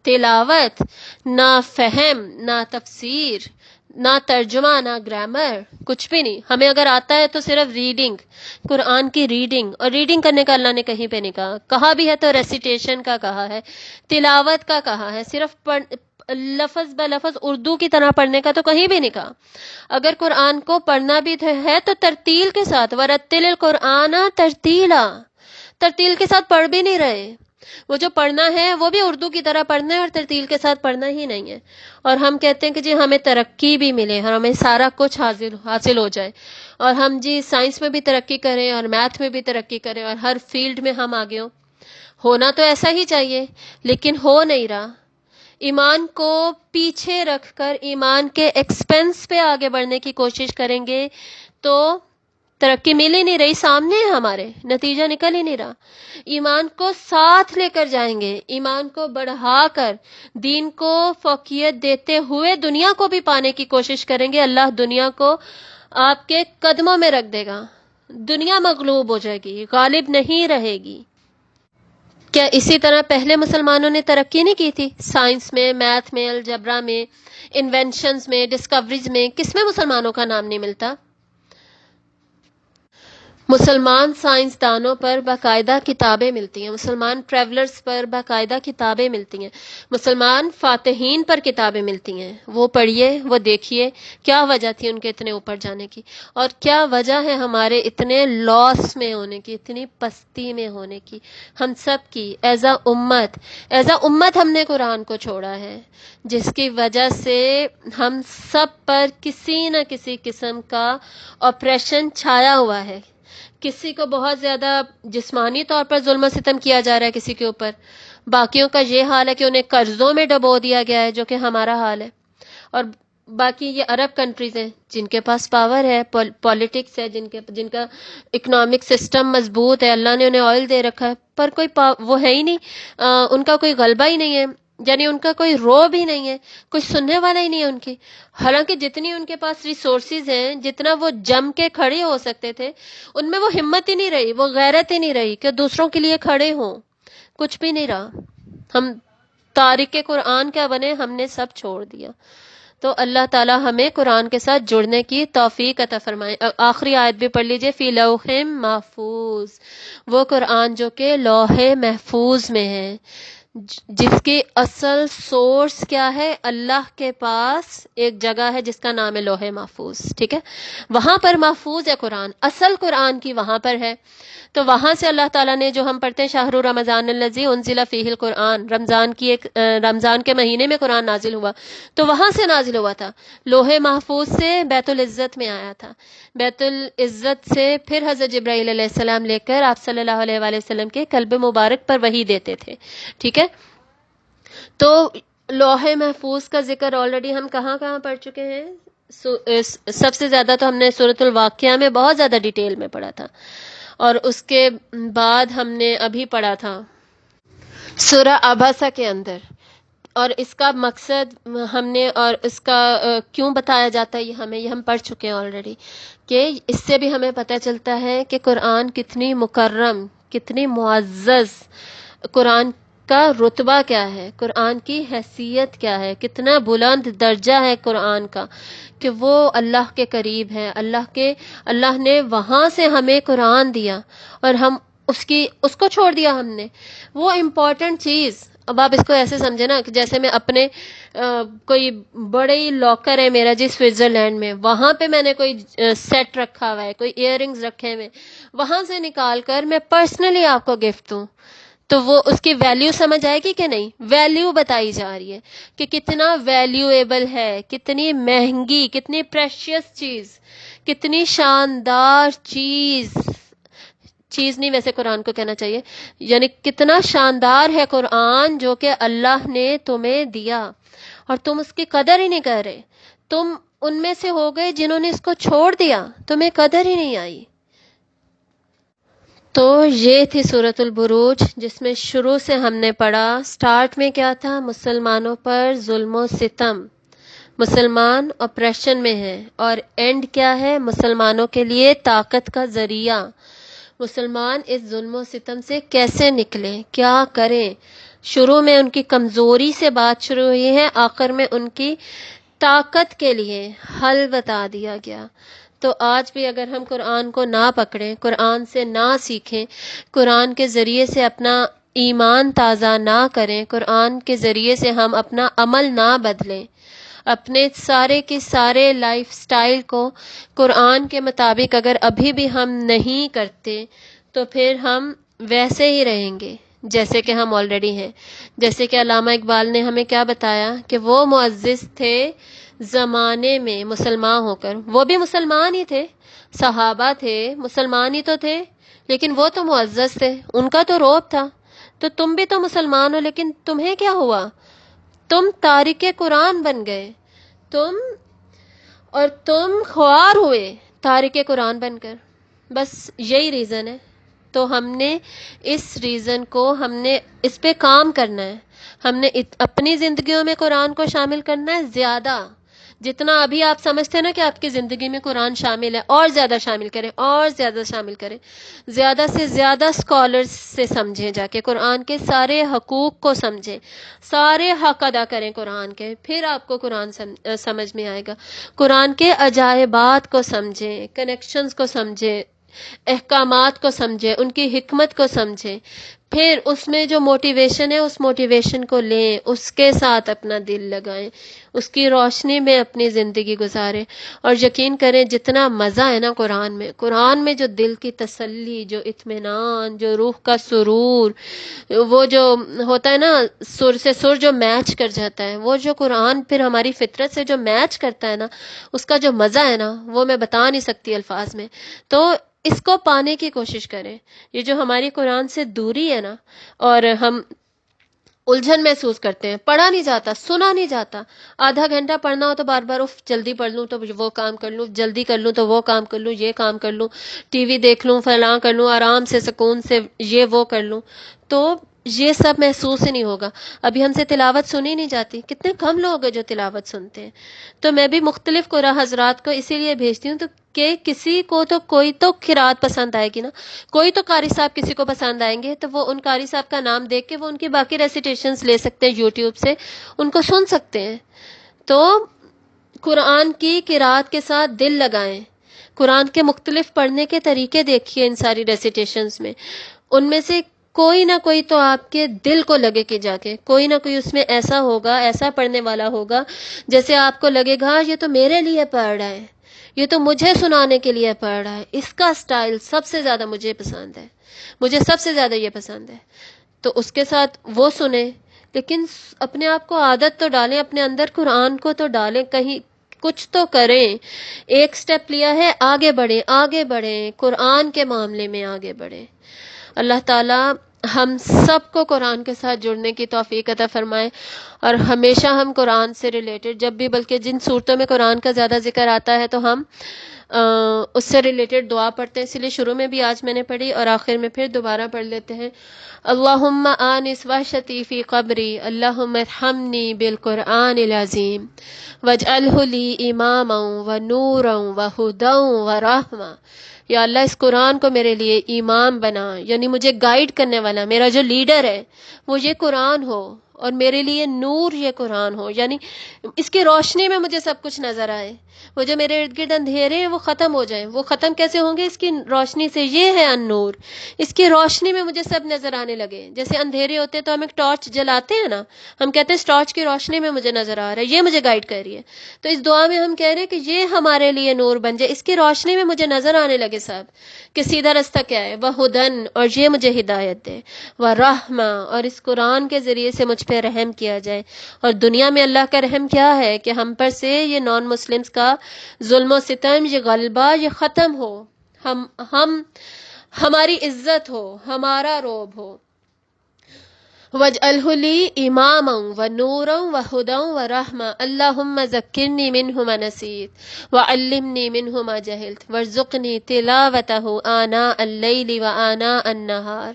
Speaker 1: تلاوت، نہ فہم، نہ تفسیر، نہ ترجمہ، نہ گرامر، کچھ بھی نہیں۔ ہمیں اگر آتا ہے تو صرف ریڈنگ، قرآن کی ریڈنگ، اور ریڈنگ کرنے کا اللہ نے کہیں پہ نہیں کہا، کہا بھی ہے تو ریسیٹیشن کا کہا ہے، تلاوت کا کہا ہے، صرف لفظ بلفظ اردو کی طرح پڑھنے کا تو کہیں بھی نہیں کہا۔ اگر قرآن کو پڑھنا بھی ہے تو ترتیل کے ساتھ، وَرَتِّلِ الْقُرْآنَ تَرْتِیلًا، ترتیل کے ساتھ پڑھ بھی نہیں رہے۔ وہ جو پڑھنا ہے وہ بھی اردو کی طرح پڑھنا ہے، اور ترتیل کے ساتھ پڑھنا ہی نہیں ہے۔ اور ہم کہتے ہیں کہ جی ہمیں ترقی بھی ملے اور ہمیں سارا کچھ حاصل ہو جائے، اور ہم جی سائنس میں بھی ترقی کریں اور میتھ میں بھی ترقی کریں اور ہر فیلڈ میں ہم آگے ہوں۔ ہونا تو ایسا ہی چاہیے، لیکن ہو نہیں رہا۔ ایمان کو پیچھے رکھ کر ایمان کے ایکسپنس پہ آگے بڑھنے کی کوشش کریں گے تو ترقی مل ہی نہیں رہی، سامنے ہے ہمارے، نتیجہ نکل ہی نہیں رہا۔ ایمان کو ساتھ لے کر جائیں گے، ایمان کو بڑھا کر، دین کو فوقیت دیتے ہوئے دنیا کو بھی پانے کی کوشش کریں گے، اللہ دنیا کو آپ کے قدموں میں رکھ دے گا، دنیا مغلوب ہو جائے گی، غالب نہیں رہے گی۔ کیا اسی طرح پہلے مسلمانوں نے ترقی نہیں کی تھی؟ سائنس میں، میتھ میں، الجبرا میں، انوینشنز میں، ڈسکوریز میں، کس میں مسلمانوں کا نام نہیں ملتا؟ مسلمان سائنسدانوں پر باقاعدہ کتابیں ملتی ہیں، مسلمان ٹریولرز پر باقاعدہ کتابیں ملتی ہیں، مسلمان فاتحین پر کتابیں ملتی ہیں۔ وہ پڑھیے، وہ دیکھیے کیا وجہ تھی ان کے اتنے اوپر جانے کی، اور کیا وجہ ہے ہمارے اتنے لاس میں ہونے کی، اتنی پستی میں ہونے کی، ہم سب کی ایز اے امت ہم نے قرآن کو چھوڑا ہے، جس کی وجہ سے ہم سب پر کسی نہ کسی قسم کا آپریشن چھایا ہوا ہے۔ کسی کو بہت زیادہ جسمانی طور پر ظلم و ستم کیا جا رہا ہے کسی کے اوپر، باقیوں کا یہ حال ہے کہ انہیں قرضوں میں ڈبو دیا گیا ہے، جو کہ ہمارا حال ہے۔ اور باقی یہ عرب کنٹریز ہیں جن کے پاس پاور ہے، پولیٹکس ہے، جن کا اکنامک سسٹم مضبوط ہے، اللہ نے انہیں آئل دے رکھا ہے، پر کوئی وہ ہے ہی نہیں، ان کا کوئی غلبہ ہی نہیں ہے، یعنی ان کا کوئی رو بھی نہیں ہے، کوئی سننے والا ہی نہیں ہے ان کی۔ حالانکہ جتنی ان کے پاس ریسورسز ہیں، جتنا وہ جم کے کھڑے ہو سکتے تھے، ان میں وہ ہمت ہی نہیں رہی، وہ غیرت ہی نہیں رہی کہ دوسروں کے لیے کھڑے ہوں، کچھ بھی نہیں رہا۔ ہم تارک قرآن کیا بنے، ہم نے سب چھوڑ دیا۔ تو اللہ تعالی ہمیں قرآن کے ساتھ جڑنے کی توفیق عطا فرمائے۔ آخری آیت بھی پڑھ لیجئے، فی لوح محفوظ، وہ قرآن جو کہ لوح محفوظ میں ہے، جس کی اصل سورس کیا ہے؟ اللہ کے پاس ایک جگہ ہے جس کا نام ہے لوح محفوظ، ٹھیک ہے؟ وہاں پر محفوظ ہے قرآن، اصل قرآن کی وہاں پر ہے۔ تو وہاں سے اللہ تعالیٰ نے، جو ہم پڑھتے ہیں شہر رمضان الذی انزل فیہ القرآن، رمضان کے مہینے میں قرآن نازل ہوا، تو وہاں سے نازل ہوا تھا، لوح محفوظ سے بیت العزت میں آیا تھا، بیت العزت سے پھر حضرت جبرائیل علیہ السلام لے کر آپ صلی اللہ علیہ وآلہ وسلم کے قلب مبارک پر وحی دیتے تھے، ٹھیک ہے؟ تو لوح محفوظ کا ذکر آلریڈی ہم کہاں کہاں پڑھ چکے ہیں؟ سب سے زیادہ تو ہم نے سورۃ الواقعہ میں بہت زیادہ ڈیٹیل میں پڑھا تھا، اور اس کے بعد ہم نے ابھی پڑھا تھا سورہ عبسہ کے اندر، اور اس کا مقصد ہم نے، اور اس کا کیوں بتایا جاتا ہے یہ ہم پڑھ چکے ہیں آلریڈی، کہ اس سے بھی ہمیں پتہ چلتا ہے کہ قرآن کتنی مکرم، کتنی معزز، قرآن کا رتبہ کیا ہے، قرآن کی حیثیت کیا ہے، کتنا بلند درجہ ہے قرآن کا، کہ وہ اللہ کے قریب ہے، اللہ نے وہاں سے ہمیں قرآن دیا، اور ہم اس کو چھوڑ دیا ہم نے، وہ امپورٹنٹ چیز۔ اب آپ اس کو ایسے سمجھے نا کہ جیسے میں اپنے کوئی بڑے ہی لاکر ہے میرا جی سوئٹزرلینڈ میں، وہاں پہ میں نے کوئی سیٹ رکھا ہوا ہے، کوئی ایئر رنگز رکھے ہوئے، وہاں سے نکال کر میں پرسنلی آپ کو گفٹ دوں، تو وہ اس کی ویلیو سمجھ آئے گی کہ نہیں؟ ویلیو بتائی جا رہی ہے کہ کتنا ویلیویبل ہے، کتنی مہنگی، کتنی پریشیس چیز، کتنی شاندار چیز نہیں، ویسے قرآن کو کہنا چاہیے، یعنی کتنا شاندار ہے قرآن جو کہ اللہ نے تمہیں دیا، اور تم اس کی قدر ہی نہیں کر رہے. تم ان میں سے ہو گئے جنہوں نے اس کو چھوڑ دیا، تمہیں قدر ہی نہیں آئی. تو یہ تھی سورۃ البروج، جس میں شروع سے ہم نے پڑھا. سٹارٹ میں کیا تھا؟ مسلمانوں پر ظلم و ستم، مسلمان اپریشن میں ہے، اور اینڈ کیا ہے؟ مسلمانوں کے لیے طاقت کا ذریعہ. مسلمان اس ظلم و ستم سے کیسے نکلیں، کیا کریں؟ شروع میں ان کی کمزوری سے بات شروع ہوئی ہے، آخر میں ان کی طاقت کے لیے حل بتا دیا گیا. تو آج بھی اگر ہم قرآن کو نہ پکڑیں، قرآن سے نہ سیکھیں، قرآن کے ذریعے سے اپنا ایمان تازہ نہ کریں، قرآن کے ذریعے سے ہم اپنا عمل نہ بدلیں، اپنے سارے کے سارے لائف سٹائل کو قرآن کے مطابق اگر ابھی بھی ہم نہیں کرتے، تو پھر ہم ویسے ہی رہیں گے جیسے کہ ہم آلریڈی ہیں. جیسے کہ علامہ اقبال نے ہمیں کیا بتایا کہ وہ معزز تھے زمانے میں مسلمان ہو کر. وہ بھی مسلمان ہی تھے، صحابہ تھے، مسلمان ہی تو تھے، لیکن وہ تو معزز تھے، ان کا تو روب تھا. تو تم بھی تو مسلمان ہو، لیکن تمہیں کیا ہوا؟ تم تارک قرآن بن گئے، تم خوار ہوئے تارک قرآن بن کر. بس یہی ریزن ہے. تو ہم نے ہم نے اس پہ کام کرنا ہے. ہم نے اپنی زندگیوں میں قرآن کو شامل کرنا ہے، زیادہ جتنا ابھی آپ سمجھتے ہیں نا کہ آپ کی زندگی میں قرآن شامل ہے، اور زیادہ شامل کریں، اور زیادہ شامل کریں. زیادہ سے زیادہ اسکالرز سے سمجھیں، جا کے قرآن کے سارے حقوق کو سمجھیں، سارے حق ادا کریں قرآن کے، پھر آپ کو قرآن سمجھ میں آئے گا. قرآن کے عجائبات کو سمجھیں، کنیکشنز کو سمجھیں، احکامات کو سمجھیں، ان کی حکمت کو سمجھیں، پھر اس میں جو موٹیویشن ہے اس موٹیویشن کو لیں، اس کے ساتھ اپنا دل لگائیں، اس کی روشنی میں اپنی زندگی گزاریں. اور یقین کریں جتنا مزہ ہے نا قرآن میں جو دل کی تسلی، جو اطمینان، جو روح کا سرور، وہ جو ہوتا ہے نا سر سے سر جو میچ کر جاتا ہے، وہ جو قرآن پھر ہماری فطرت سے جو میچ کرتا ہے نا، اس کا جو مزہ ہے نا وہ میں بتا نہیں سکتی الفاظ میں. تو اس کو پانے کی کوشش کریں. یہ جو ہماری قرآن سے دوری ہے نا، اور ہم الجھن محسوس کرتے ہیں، پڑھا نہیں جاتا، سنا نہیں جاتا. آدھا گھنٹہ پڑھنا ہو تو بار بار جلدی پڑھ لوں تو وہ کام کر لوں، جلدی کر لوں تو وہ کام کر لوں، یہ کام کر لوں، ٹی وی دیکھ لوں، فلاں کر لوں، آرام سے سکون سے یہ وہ کر لوں، تو یہ سب محسوس ہی نہیں ہوگا. ابھی ہم سے تلاوت سنی نہیں جاتی، کتنے کم لوگ ہیں جو تلاوت سنتے ہیں. تو میں بھی مختلف قرآ حضرات کو اسی لیے بھیجتی ہوں تو کہ کسی کو تو کوئی تو قرات پسند آئے گی نا، کوئی تو قاری صاحب کسی کو پسند آئیں گے، تو وہ ان قاری صاحب کا نام دیکھ کے وہ ان کی باقی ریسیٹیشنز لے سکتے ہیں یوٹیوب سے، ان کو سن سکتے ہیں. تو قرآن کی قرات کے ساتھ دل لگائیں، قرآن کے مختلف پڑھنے کے طریقے دیکھیے ان ساری ریسیٹیشنز میں، ان میں سے کوئی نہ کوئی تو آپ کے دل کو لگے کہ جا کے کوئی نہ کوئی اس میں ایسا ہوگا، ایسا پڑھنے والا ہوگا جیسے آپ کو لگے گا یہ تو میرے لیے پڑھ رہا ہے، یہ تو مجھے سنانے کے لیے پڑھ رہا ہے. اس کا سٹائل سب سے زیادہ مجھے پسند ہے، مجھے سب سے زیادہ یہ پسند ہے. تو اس کے ساتھ وہ سنیں، لیکن اپنے آپ کو عادت تو ڈالیں، اپنے اندر قرآن کو تو ڈالیں، کہیں کچھ تو کریں. ایک سٹیپ لیا ہے، آگے بڑھیں، آگے بڑھیں، قرآن کے معاملے میں آگے بڑھیں. اللہ تعالی ہم سب کو قرآن کے ساتھ جڑنے کی توفیق عطا فرمائے، اور ہمیشہ ہم قرآن سے ریلیٹڈ جب بھی، بلکہ جن صورتوں میں قرآن کا زیادہ ذکر آتا ہے تو ہم اس سے ریلیٹڈ دعا پڑھتے ہیں. اسی لیے شروع میں بھی آج میں نے پڑھی اور آخر میں پھر دوبارہ پڑھ لیتے ہیں. اللہم آنس وحشتی فی قبری، اللہم ارحمنی بالقرآن العظیم واجعلہ لی اماما ونورا وہدا ورحمہ. یا اللہ اس قرآن کو میرے لیے امام بنا، یعنی مجھے گائیڈ کرنے والا، میرا جو لیڈر ہے وہ یہ قرآن ہو، اور میرے لیے نور یہ قرآن ہو، یعنی اس کی روشنی میں مجھے سب کچھ نظر آئے، وہ جو میرے ارد گرد اندھیرے ہیں وہ ختم ہو جائیں۔ وہ ختم کیسے ہوں گے؟ اس کی روشنی سے، یہ ہے النور، اس کی روشنی میں مجھے سب نظر آنے لگے۔ جیسے اندھیرے ہوتے تو ہم ایک ٹارچ جلاتے ہیں نا، ہم کہتے ہیں اس ٹارچ کی روشنی میں مجھے نظر آ رہا ہے، یہ مجھے گائیڈ کر رہی ہے۔ تو اس دعا میں ہم کہہ رہے ہیں کہ یہ ہمارے لیے نور بن جائے، اس کی روشنی میں مجھے نظر آنے لگے سب کہ سیدھا رستہ کیا ہے، وہ ہدن، اور یہ مجھے ہدایت دے، وہ رحمہ، اور اس قرآن کے ذریعے سے مجھ پہ رحم کیا جائے۔ اور دنیا میں اللہ کا رحم کیا ہے کہ ہم پر سے یہ نان مسلمز کا ظلم و ستم، یہ غلبہ، یہ ختم ہو، ہم ہماری عزت ہو، ہمارا روب ہو۔ وَاجْعَلْهُ لِي إِمَامًا وَنُورًا وَهُدًى وَرَحْمَةً اللهم ذكرني منه ما نسيت وعلمني منه ما جهلت وارزقني تلاوته آناء الليل وآناء النهار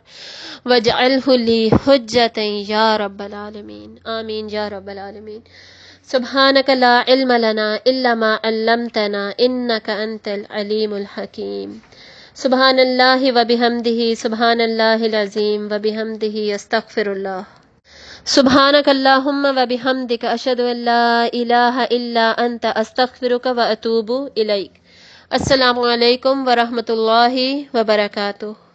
Speaker 1: واجعله لي حجة يا رب العالمين آمين يا رب العالمين۔ سبحانك لا علم لنا إلا ما علمتنا إنك أنت العليم الحكيم۔ سبحان اللہ وبحمدہ، سبحان اللہ العظیم وبحمدہ، استغفر اللہ۔ سبحانک اللہم وبحمدک، اشہد ان لا الہ الا انت، استغفرک واتوب الیک۔ السلام علیکم ورحمۃ اللہ وبرکاتہ۔